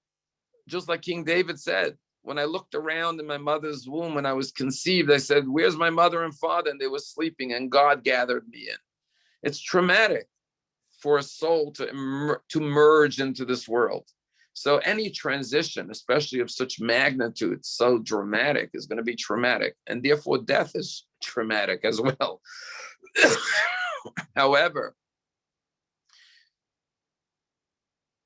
Just like King David said, when I looked around in my mother's womb when I was conceived, I said, where's my mother and father? And they were sleeping and God gathered me in. It's traumatic for a soul to merge into this world. So any transition, especially of such magnitude, so dramatic, is going to be traumatic. And therefore death is traumatic as well. However,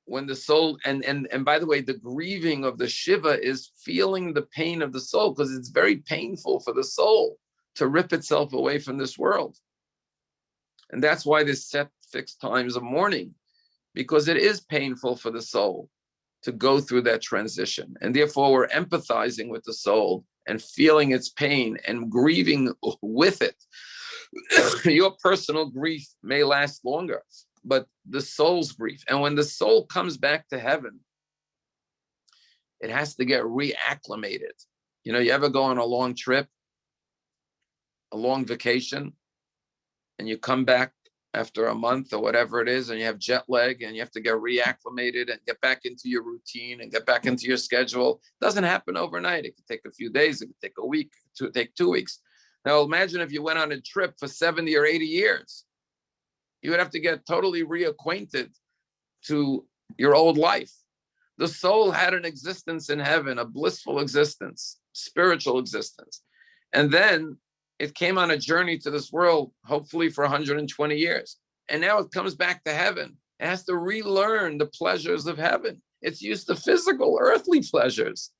when the soul, and by the way, the grieving of the Shiva is feeling the pain of the soul, because it's very painful for the soul to rip itself away from this world. And that's why there's set fixed times of mourning, because it is painful for the soul to go through that transition. And therefore we're empathizing with the soul and feeling its pain and grieving with it. Your personal grief may last longer, but the soul's grief. And when the soul comes back to heaven, it has to get reacclimated. You know, you ever go on a long trip, a long vacation, and you come back after a month or whatever it is, and you have jet lag and you have to get reacclimated and get back into your routine and get back into your schedule. It doesn't happen overnight. It could take a few days. It could take a week, it could take 2 weeks. Now imagine if you went on a trip for 70 or 80 years. You would have to get totally reacquainted to your old life. The soul had an existence in heaven, a blissful existence, spiritual existence. And then it came on a journey to this world, hopefully for 120 years. And now it comes back to heaven. It has to relearn the pleasures of heaven. It's used to physical, earthly pleasures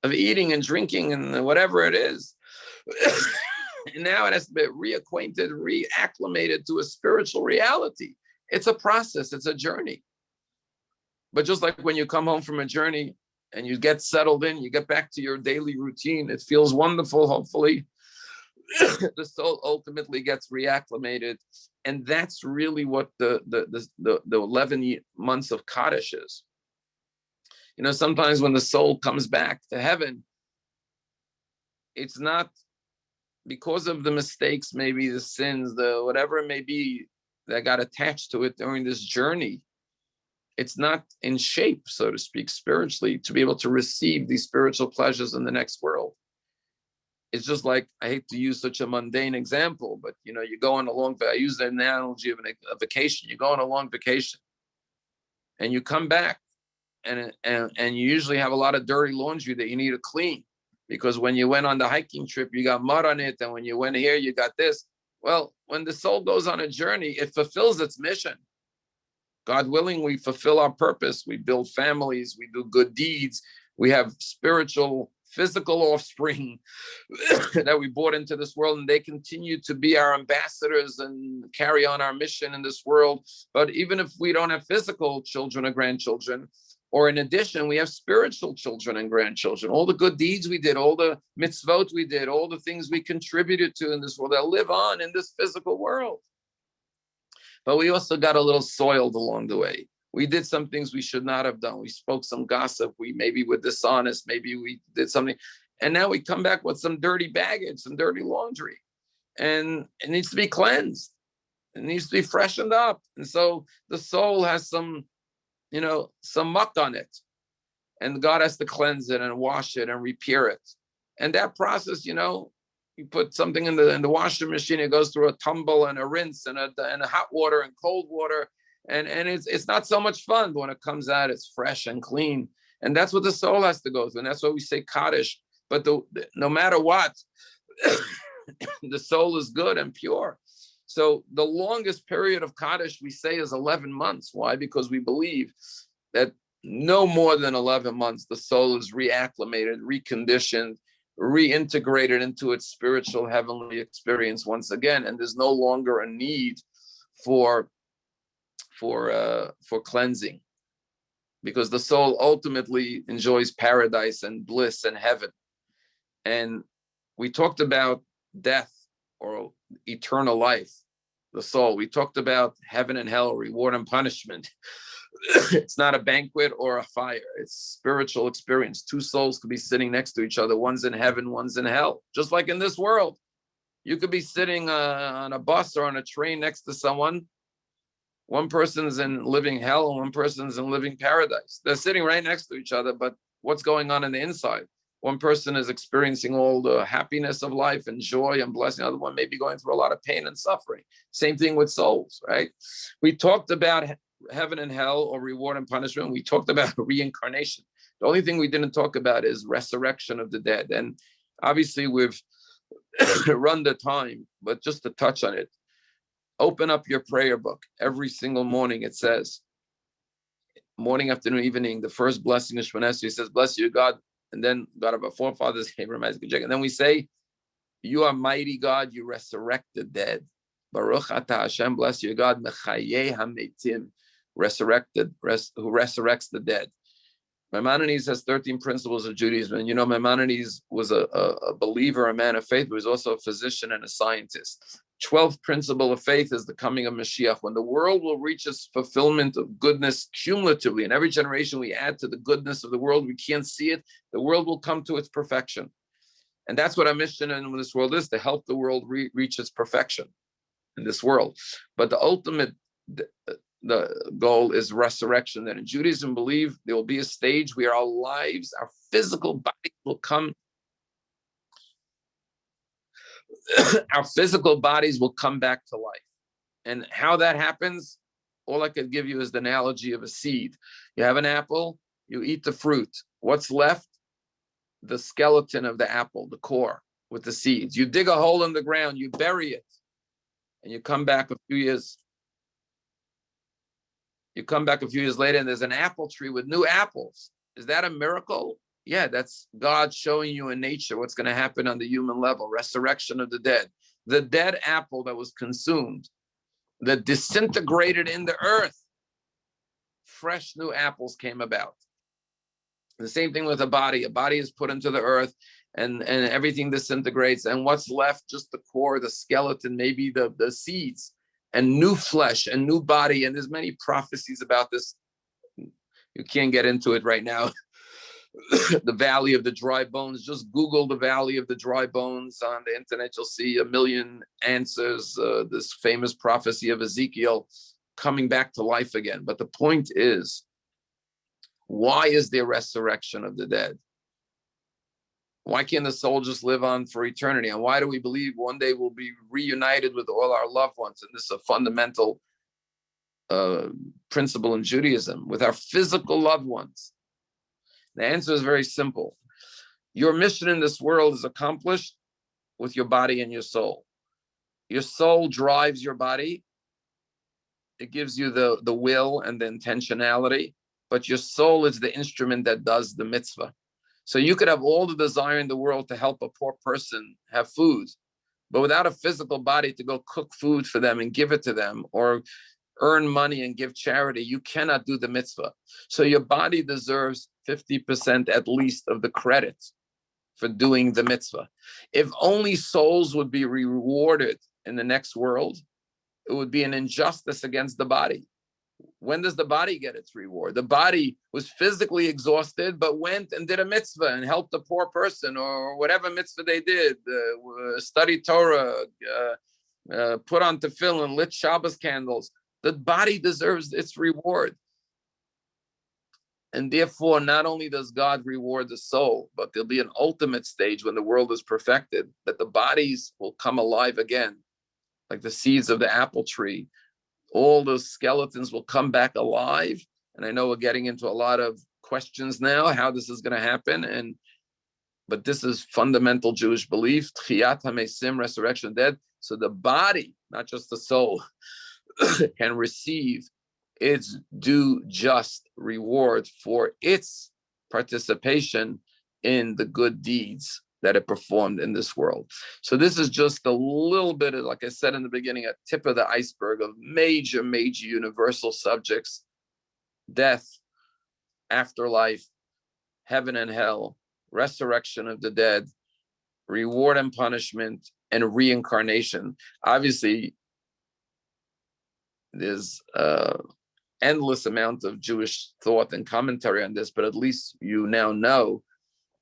of eating and drinking and whatever it is. And now it has to be reacquainted, reacclimated to a spiritual reality. It's a process, it's a journey. But just like when you come home from a journey and you get settled in, you get back to your daily routine, it feels wonderful, hopefully. The soul ultimately gets reacclimated. And that's really what the 11 months of Kaddish is. You know, sometimes when the soul comes back to heaven, it's not because of the mistakes, maybe the sins, the whatever it may be that got attached to it during this journey. It's not in shape, so to speak, spiritually, to be able to receive these spiritual pleasures in the next world. It's just like, I hate to use such a mundane example, but you know, you go on a long, I use the analogy of a vacation. You go on a long vacation and you come back and you usually have a lot of dirty laundry that you need to clean, because when you went on the hiking trip, you got mud on it. And when you went here, you got this. Well, when the soul goes on a journey, it fulfills its mission. God willing, we fulfill our purpose. We build families, we do good deeds. We have spiritual, physical offspring that we brought into this world, and they continue to be our ambassadors and carry on our mission in this world. But even if we don't have physical children or grandchildren, or in addition, we have spiritual children and grandchildren, all the good deeds we did, all the mitzvot we did, all the things we contributed to in this world that live on in this physical world. But we also got a little soiled along the way. We did some things we should not have done. We spoke some gossip. We maybe were dishonest. Maybe we did something. And now we come back with some dirty baggage, some dirty laundry. And it needs to be cleansed. It needs to be freshened up. And so the soul has some muck on it. And God has to cleanse it and wash it and repair it. And that process, you put something in the washing machine, it goes through a tumble and a rinse and a hot water and cold water. And it's not so much fun, but when it comes out, it's fresh and clean. And that's what the soul has to go through. And that's why we say Kaddish. But no matter what, the soul is good and pure. So the longest period of Kaddish we say is 11 months. Why? Because we believe that no more than 11 months, the soul is reacclimated, reconditioned, reintegrated into its spiritual heavenly experience once again, and there's no longer a need for cleansing, because the soul ultimately enjoys paradise and bliss and heaven. And we talked about death or eternal life, the soul. We talked about heaven and hell, reward and punishment. It's not a banquet or a fire. It's spiritual experience. Two souls could be sitting next to each other. One's in heaven, one's in hell. Just like in this world, you could be sitting on a bus or on a train next to someone. One person's in living hell and one person's in living paradise. They're sitting right next to each other, but what's going on in the inside? One person is experiencing all the happiness of life and joy and blessing. The other one may be going through a lot of pain and suffering. Same thing with souls, right? We talked about heaven and hell, or reward and punishment. We talked about reincarnation. The only thing we didn't talk about is resurrection of the dead. And obviously we've run the time, but just to touch on it, open up your prayer book. Every single morning it says, morning, afternoon, evening, the first blessing is Shemona Esrei. He says, bless you, God. And then God of our forefathers, Abraham, Isaac, and Jacob. And then we say, you are mighty God, you resurrect the dead. Baruch atah Hashem, bless you, God, mechayeh hametim, who resurrects the dead. Maimonides has 13 principles of Judaism. And you know, Maimonides was a believer, a man of faith, but he was also a physician and a scientist. 12th principle of faith is the coming of Mashiach. When the world will reach its fulfillment of goodness cumulatively, and every generation we add to the goodness of the world, we can't see it, the world will come to its perfection. And that's what our mission in this world is, to help the world reach its perfection in this world. But the ultimate the goal is resurrection. That in Judaism believe there will be a stage where our lives, our physical bodies will come, our physical bodies will come back to life. And how that happens, all I could give you is the analogy of a seed. You have an apple, you eat the fruit. What's left? The skeleton of the apple, the core with the seeds. You dig a hole in the ground, you bury it, and you come back a few years. You come back a few years later and there's an apple tree with new apples. Is that a miracle? Yeah, that's God showing you in nature what's going to happen on the human level. Resurrection of the dead. The dead apple that was consumed, that disintegrated in the earth, fresh new apples came about. The same thing with a body. A body is put into the earth and everything disintegrates. And what's left? Just the core, the skeleton, maybe the seeds, and new flesh and new body. And there's many prophecies about this. You can't get into it right now. The valley of the dry bones. Just Google the valley of the dry bones on the internet. You'll see a million answers. This famous prophecy of Ezekiel coming back to life again. But the point is, why is there resurrection of the dead? Why can't the soul just live on for eternity? And why do we believe one day we'll be reunited with all our loved ones? And this is a fundamental principle in Judaism, with our physical loved ones. The answer is very simple. Your mission in this world is accomplished with your body and your soul. Your soul drives your body. It gives you the will and the intentionality, but your soul is the instrument that does the mitzvah. So you could have all the desire in the world to help a poor person have food, but without a physical body to go cook food for them and give it to them, or earn money and give charity, you cannot do the mitzvah. So your body deserves 50% at least of the credit for doing the mitzvah. If only souls would be rewarded in the next world, it would be an injustice against the body. When does the body get its reward? The body was physically exhausted, but went and did a mitzvah and helped a poor person, or whatever mitzvah they did, study Torah, put on tefillin, lit Shabbos candles. The body deserves its reward. And therefore, not only does God reward the soul, but there'll be an ultimate stage when the world is perfected, that the bodies will come alive again, like the seeds of the apple tree. All those skeletons will come back alive. And I know we're getting into a lot of questions now, how this is going to happen. But this is fundamental Jewish belief, Tchiyat HaMesim, resurrection of the dead. So the body, not just the soul, can receive its due just reward for its participation in the good deeds that it performed in this world. So this is just a little bit of, like I said in the beginning, a tip of the iceberg of major, major universal subjects: death, afterlife, heaven and hell, resurrection of the dead, reward and punishment, and reincarnation. Obviously, there's endless amount of Jewish thought and commentary on this, but at least you now know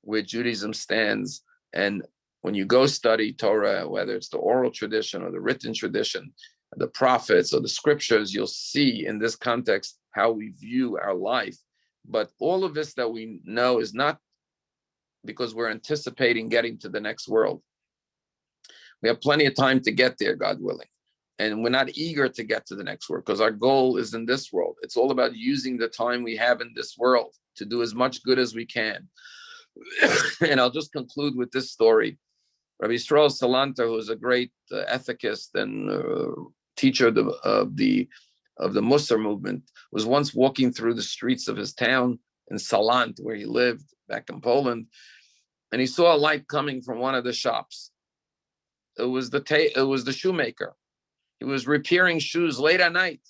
where Judaism stands. And when you go study Torah, whether it's the oral tradition or the written tradition, the prophets or the scriptures, you'll see in this context how we view our life. But all of this that we know is not because we're anticipating getting to the next world. We have plenty of time to get there, God willing. And we're not eager to get to the next world because our goal is in this world. It's all about using the time we have in this world to do as much good as we can. And I'll just conclude with this story. Rabbi Yisrael Salanter, who is a great ethicist and teacher of the Musar movement, was once walking through the streets of his town in Salant, where he lived back in Poland, and he saw a light coming from one of the shops. It was the shoemaker. He was repairing shoes late at night.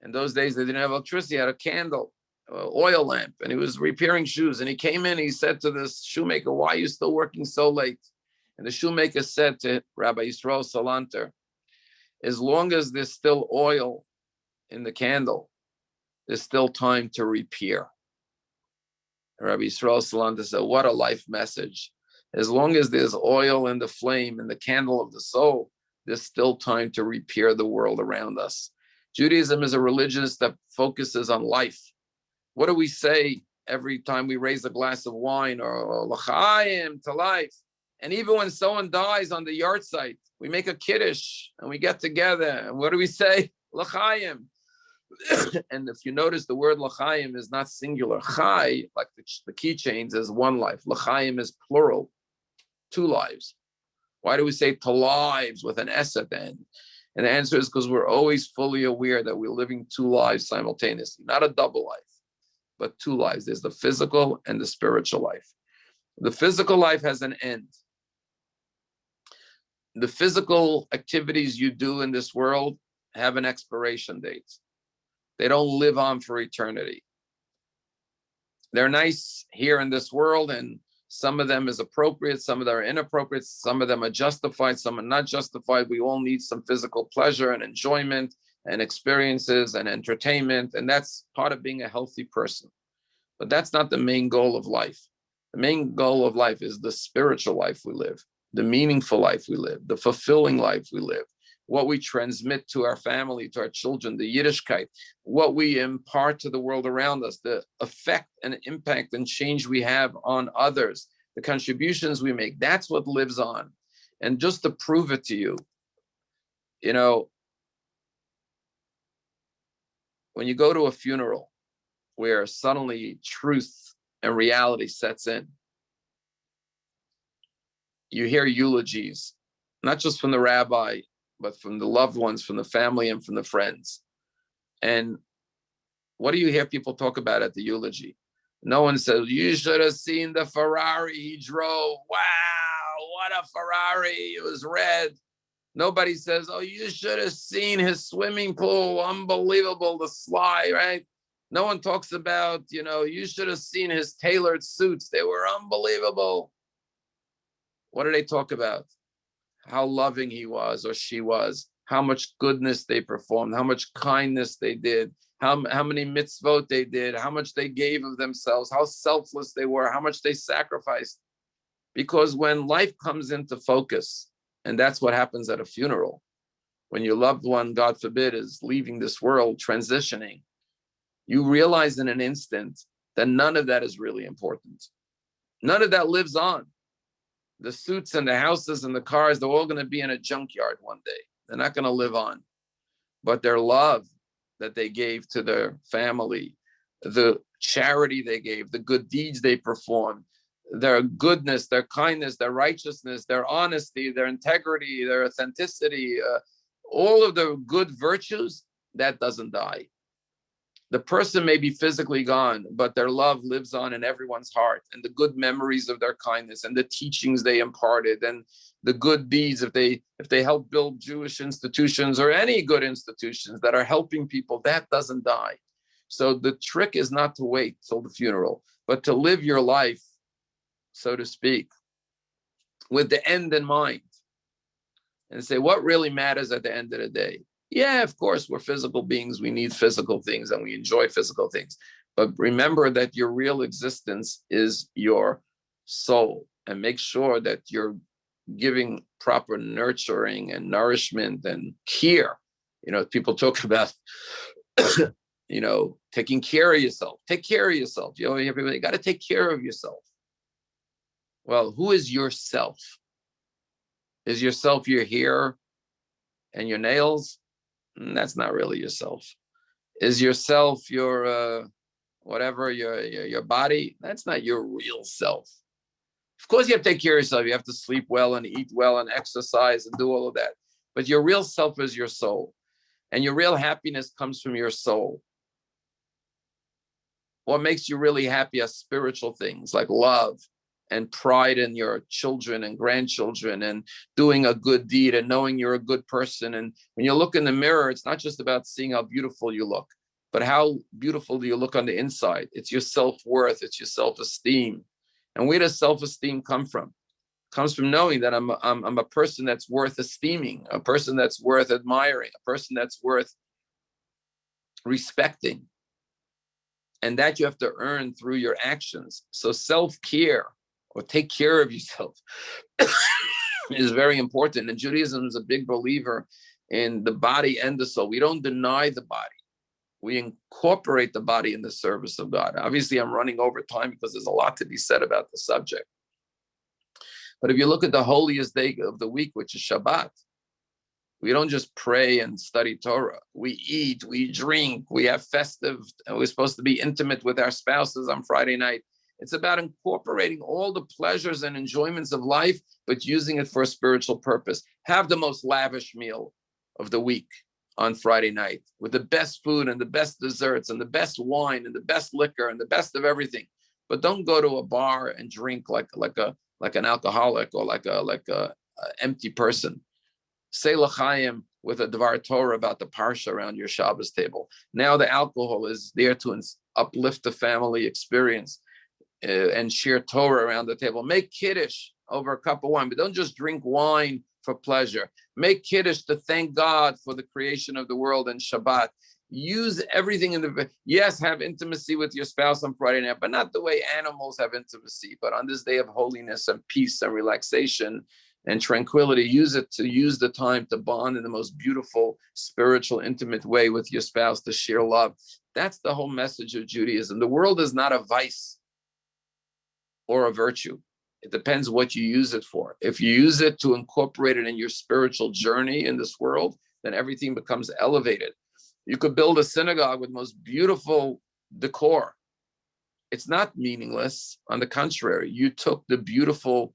In those days, they didn't have electricity. He had a candle, oil lamp, and he was repairing shoes. And he came in, he said to this shoemaker, "Why are you still working so late?" And the shoemaker said to Rabbi Yisrael Salanter, "As long as there's still oil in the candle, there's still time to repair." And Rabbi Yisrael Salanter said, "What a life message. As long as there's oil in the flame, in the candle of the soul, there's still time to repair the world around us." Judaism is a religion that focuses on life. What do we say every time we raise a glass of wine, or l'chaim, to life? And even when someone dies on the yard site, we make a kiddush and we get together. And what do we say? L'chaim. And if you notice, the word l'chaim is not singular. Chai, like the keychains, is one life. L'chaim is plural, two lives. Why do we say to lives with an S at the end? And the answer is because we're always fully aware that we're living two lives simultaneously, not a double life, but two lives. There's the physical and the spiritual life. The physical life has an end. The physical activities you do in this world have an expiration date. They don't live on for eternity. They're nice here in this world, and some of them is appropriate, some of them are inappropriate, some of them are justified, some are not justified. We all need some physical pleasure and enjoyment and experiences and entertainment, and that's part of being a healthy person. But that's not the main goal of life. The main goal of life is the spiritual life we live, the meaningful life we live, the fulfilling life we live, what we transmit to our family, to our children, the Yiddishkeit, what we impart to the world around us, the effect and impact and change we have on others, the contributions we make. That's what lives on. And just to prove it to you, when you go to a funeral where suddenly truth and reality sets in, you hear eulogies, not just from the rabbi, but from the loved ones, from the family, and from the friends. And what do you hear people talk about at the eulogy? No one says, "You should have seen the Ferrari he drove. Wow, what a Ferrari. It was red." Nobody says, "Oh, you should have seen his swimming pool. Unbelievable, the slide," right? No one talks about, "You should have seen his tailored suits. They were unbelievable." What do they talk about? How loving he was or she was, how much goodness they performed, how much kindness they did, how many mitzvot they did, how much they gave of themselves, how selfless they were, how much they sacrificed. Because when life comes into focus, and that's what happens at a funeral, when your loved one, God forbid, is leaving this world, transitioning, you realize in an instant that none of that is really important. None of that lives on. The suits and the houses and the cars, they're all going to be in a junkyard one day. They're not going to live on. But their love that they gave to their family, the charity they gave, the good deeds they performed, their goodness, their kindness, their righteousness, their honesty, their integrity, their authenticity, all of the good virtues, that doesn't die. The person may be physically gone, but their love lives on in everyone's heart, and the good memories of their kindness and the teachings they imparted and the good deeds, if they help build Jewish institutions or any good institutions that are helping people, that doesn't die. So the trick is not to wait till the funeral, but to live your life, so to speak, with the end in mind and say what really matters at the end of the day. Yeah, of course, we're physical beings. We need physical things and we enjoy physical things. But remember that your real existence is your soul, and make sure that you're giving proper nurturing and nourishment and care. People talk about, taking care of yourself. Take care of yourself. You got to take care of yourself. Well, who is yourself? Is yourself your hair and your nails? That's not really yourself. Is yourself your whatever, your body? That's not your real self. Of course, you have to take care of yourself. You have to sleep well and eat well and exercise and do all of that. But your real self is your soul. And your real happiness comes from your soul. What makes you really happy are spiritual things like love and pride in your children and grandchildren and doing a good deed and knowing you're a good person. And when you look in the mirror, it's not just about seeing how beautiful you look, but how beautiful do you look on the inside? It's your self-worth, it's your self-esteem. And where does self-esteem come from? It comes from knowing that I'm a person that's worth esteeming, a person that's worth admiring, a person that's worth respecting. And that you have to earn through your actions. So self-care, or take care of yourself, is very important. And Judaism is a big believer in the body and the soul. We don't deny the body. We incorporate the body in the service of God. Obviously, I'm running over time because there's a lot to be said about the subject. But if you look at the holiest day of the week, which is Shabbat, we don't just pray and study Torah. We eat, we drink, we have festive, and we're supposed to be intimate with our spouses on Friday night. It's about incorporating all the pleasures and enjoyments of life, but using it for a spiritual purpose. Have the most lavish meal of the week on Friday night with the best food and the best desserts and the best wine and the best liquor and the best of everything. But don't go to a bar and drink like an alcoholic or like a empty person. Say l'chaim with a Dvar Torah about the Parsha around your Shabbos table. Now the alcohol is there to uplift the family experience and share Torah around the table. Make Kiddush over a cup of wine, but don't just drink wine for pleasure. Make Kiddush to thank God for the creation of the world and Shabbat. Use everything yes, have intimacy with your spouse on Friday night, but not the way animals have intimacy, but on this day of holiness and peace and relaxation and tranquility, use the time to bond in the most beautiful, spiritual, intimate way with your spouse, to share love. That's the whole message of Judaism. The world is not a vice or a virtue. It depends what you use it for. If you use it to incorporate it in your spiritual journey in this world, then everything becomes elevated. You could build a synagogue with most beautiful decor. It's not meaningless. On the contrary, you took the beautiful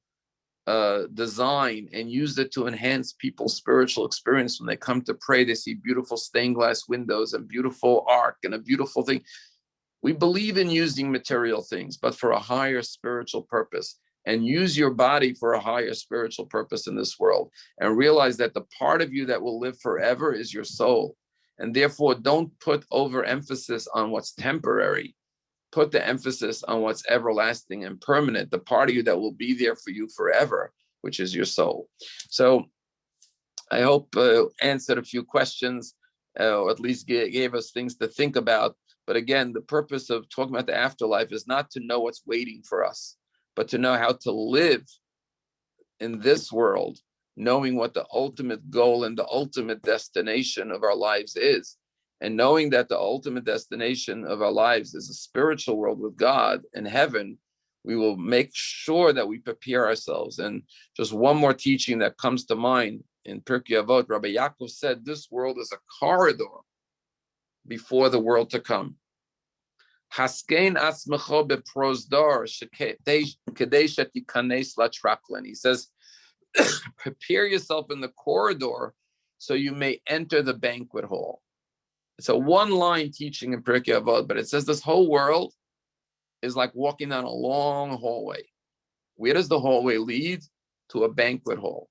design and used it to enhance people's spiritual experience. When they come to pray, they see beautiful stained glass windows and beautiful ark and a beautiful thing. We believe in using material things, but for a higher spiritual purpose. And use your body for a higher spiritual purpose in this world. And realize that the part of you that will live forever is your soul. And therefore, don't put overemphasis on what's temporary. Put the emphasis on what's everlasting and permanent, the part of you that will be there for you forever, which is your soul. So I hope answered a few questions, or at least gave us things to think about. But again, the purpose of talking about the afterlife is not to know what's waiting for us, but to know how to live in this world, knowing what the ultimate goal and the ultimate destination of our lives is. And knowing that the ultimate destination of our lives is a spiritual world with God in heaven, we will make sure that we prepare ourselves. And just one more teaching that comes to mind in Pirkei Avot, Rabbi Yaakov said, this world is a corridor before the world to come. Haskein atzmecho beprosdor kedei shetikanes latraklan. He says, prepare yourself in the corridor so you may enter the banquet hall. It's a one-line teaching in Pirkei Avot, but it says this whole world is like walking down a long hallway. Where does the hallway lead? To a banquet hall.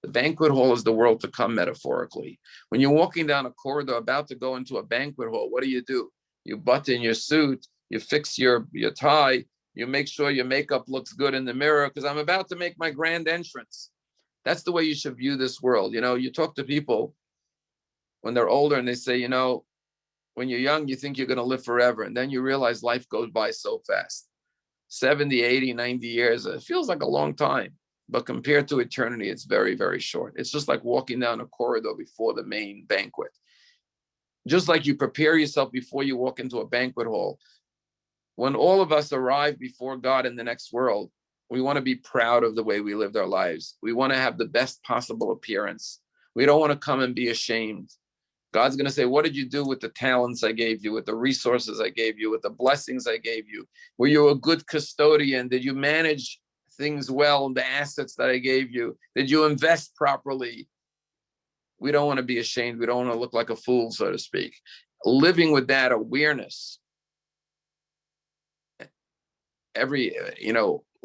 The banquet hall is the world to come, metaphorically. When you're walking down a corridor about to go into a banquet hall, what do? You button your suit, you fix your tie, you make sure your makeup looks good in the mirror, because I'm about to make my grand entrance. That's the way you should view this world. You talk to people when they're older and they say, when you're young, you think you're going to live forever. And then you realize life goes by so fast. 70, 80, 90 years, it feels like a long time. But compared to eternity, it's very, very short. It's just like walking down a corridor before the main banquet. Just like you prepare yourself before you walk into a banquet hall. When all of us arrive before God in the next world, we want to be proud of the way we lived our lives. We want to have the best possible appearance. We don't want to come and be ashamed. God's going to say, what did you do with the talents I gave you, with the resources I gave you, with the blessings I gave you? Were you a good custodian? Did you manage things well, the assets that I gave you? Did you invest properly? We don't want to be ashamed. We don't want to look like a fool, so to speak. Living with that awareness,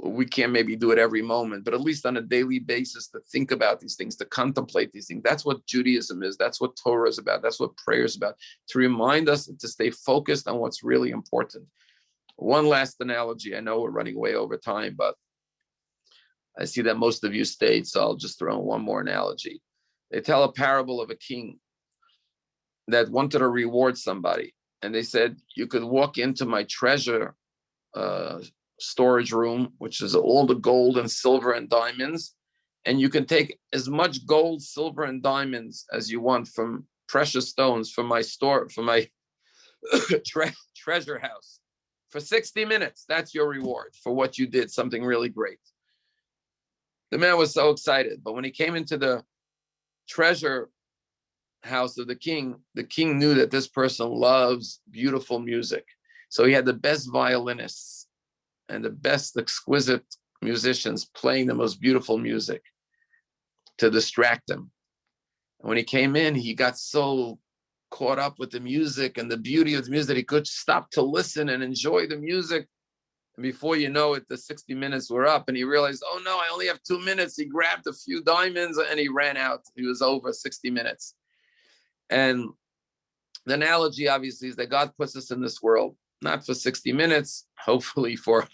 we can't maybe do it every moment, but at least on a daily basis to think about these things, to contemplate these things. That's what Judaism is. That's what Torah is about. That's what prayer is about, to remind us to stay focused on what's really important. One last analogy. I know we're running way over time, but I see that most of you stayed, so I'll just throw in one more analogy. They tell a parable of a king that wanted to reward somebody. And they said, you could walk into my treasure storage room, which is all the gold and silver and diamonds, and you can take as much gold, silver, and diamonds as you want from precious stones from my treasure house for 60 minutes. That's your reward for what you did, something really great. The man was so excited, but when he came into the treasure house of the king knew that this person loves beautiful music. So he had the best violinists and the best exquisite musicians playing the most beautiful music to distract him. And when he came in, he got so caught up with the music and the beauty of the music that he could stop to listen and enjoy the music. And before you know it, the 60 minutes were up and he realized, oh no, I only have 2 minutes. He grabbed a few diamonds and he ran out. He was over 60 minutes. And the analogy obviously is that God puts us in this world, not for 60 minutes, hopefully for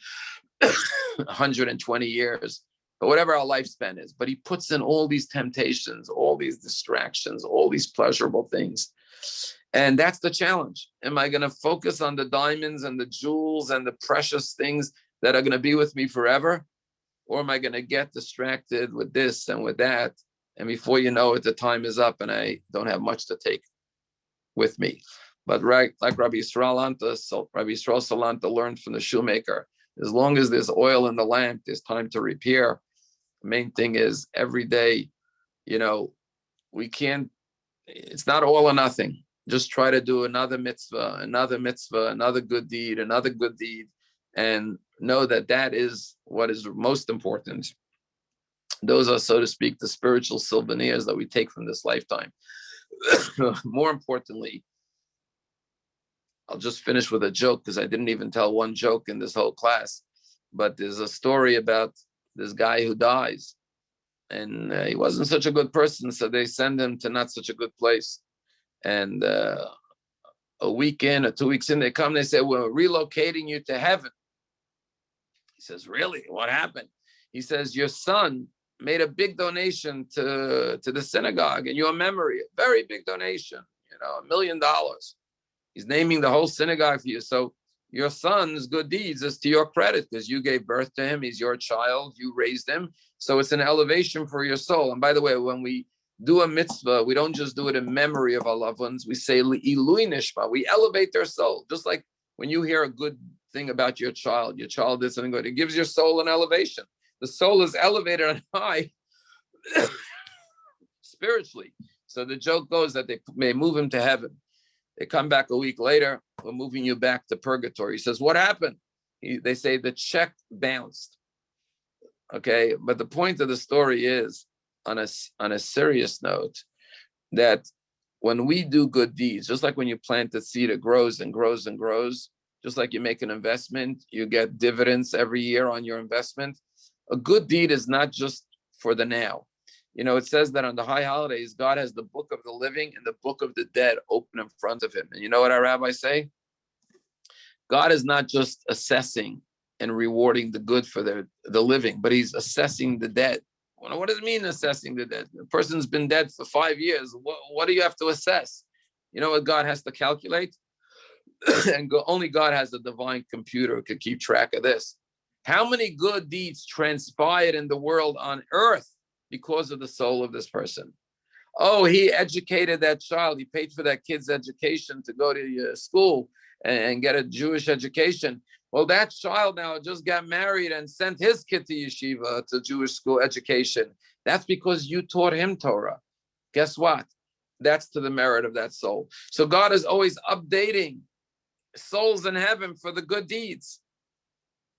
120 years, but whatever our lifespan is. But he puts in all these temptations, all these distractions, all these pleasurable things. And that's the challenge. Am I going to focus on the diamonds and the jewels and the precious things that are going to be with me forever? Or am I going to get distracted with this and with that? And before you know it, the time is up and I don't have much to take with me. But like Rabbi Yisrael Salanta learned from the shoemaker, as long as there's oil in the lamp, there's time to repair. The main thing is every day, we can't, it's not all or nothing. Just try to do another mitzvah, another good deed, and know that that is what is most important. Those are, so to speak, the spiritual souvenirs that we take from this lifetime. More importantly, I'll just finish with a joke because I didn't even tell one joke in this whole class. But there's a story about this guy who dies, and he wasn't such a good person, so they send him to not such a good place. And a week in or 2 weeks in, they come, they say, we're relocating you to heaven. He says, really? What happened? He says, your son made a big donation to the synagogue in your memory, a very big donation, $1 million. He's naming the whole synagogue for you. So your son's good deeds is to your credit because you gave birth to him. He's your child. You raised him. So it's an elevation for your soul. And by the way, when we do a mitzvah, we don't just do it in memory of our loved ones. We say Ilui Nishma. We elevate their soul. Just like when you hear a good thing about your child did something good. It gives your soul an elevation. The soul is elevated on high spiritually. So the joke goes that they may move him to heaven. They come back a week later, we're moving you back to purgatory. He says, what happened? They say the check bounced. Okay, but the point of the story is, on a serious note, that when we do good deeds, just like when you plant a seed, it grows and grows and grows. Just like you make an investment, you get dividends every year on your investment. A good deed is not just for the now. It says that on the high holidays, God has the book of the living and the book of the dead open in front of him. And you know what our rabbis say? God is not just assessing and rewarding the good for the living, but he's assessing the dead. What does it mean, assessing the dead? The person's been dead for 5 years. What do you have to assess? You know what God has to calculate? And only God has a divine computer who could keep track of this. How many good deeds transpired in the world on earth because of the soul of this person? Oh, he educated that child. He paid for that kid's education to go to school and get a Jewish education. Well, that child now just got married and sent his kid to yeshiva, to Jewish school education. That's because you taught him Torah. Guess what? That's to the merit of that soul. So God is always updating souls in heaven for the good deeds.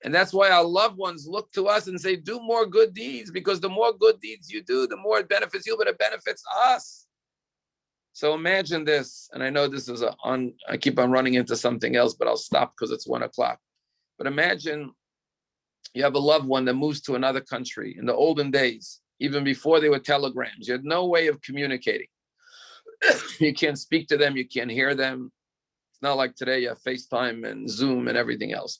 And that's why our loved ones look to us and say, do more good deeds, because the more good deeds you do, the more it benefits you, but it benefits us. So imagine this, and I know this is I keep on running into something else, but I'll stop because it's 1 o'clock. But imagine you have a loved one that moves to another country. In the olden days, even before there were telegrams, you had no way of communicating. You can't speak to them, you can't hear them. It's not like today, you have FaceTime and Zoom and everything else.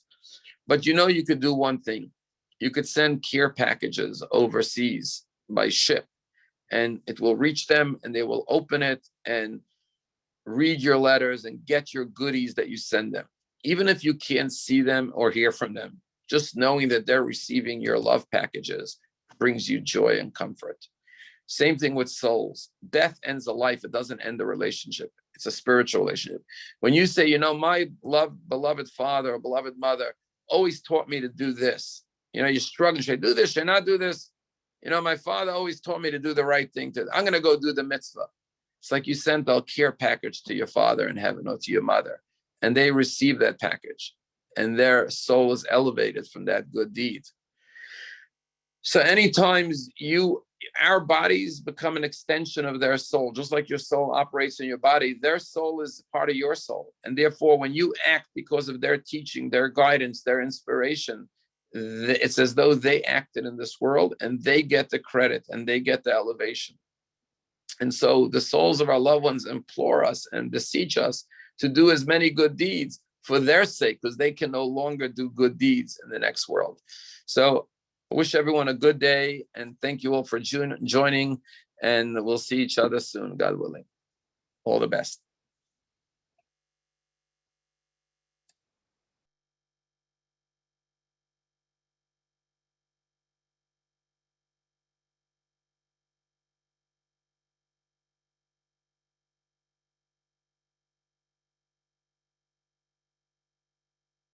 But you could do one thing. You could send care packages overseas by ship, and it will reach them, and they will open it and read your letters and get your goodies that you send them. Even if you can't see them or hear from them, just knowing that they're receiving your love packages brings you joy and comfort. Same thing with souls. Death ends a life. It doesn't end the relationship. It's a spiritual relationship. When you say, my beloved father or beloved mother always taught me to do this. You're struggling. Should I do this? Should I not do this? My father always taught me to do the right thing. I'm going to go do the mitzvah. It's like you sent a care package to your father in heaven or to your mother, and they receive that package, and their soul is elevated from that good deed. So anytime our bodies become an extension of their soul, just like your soul operates in your body, their soul is part of your soul. And therefore, when you act because of their teaching, their guidance, their inspiration, it's as though they acted in this world, and they get the credit and they get the elevation. And so the souls of our loved ones implore us and beseech us to do as many good deeds for their sake, because they can no longer do good deeds in the next world. So I wish everyone a good day, and thank you all for joining, and we'll see each other soon, God willing. All the best.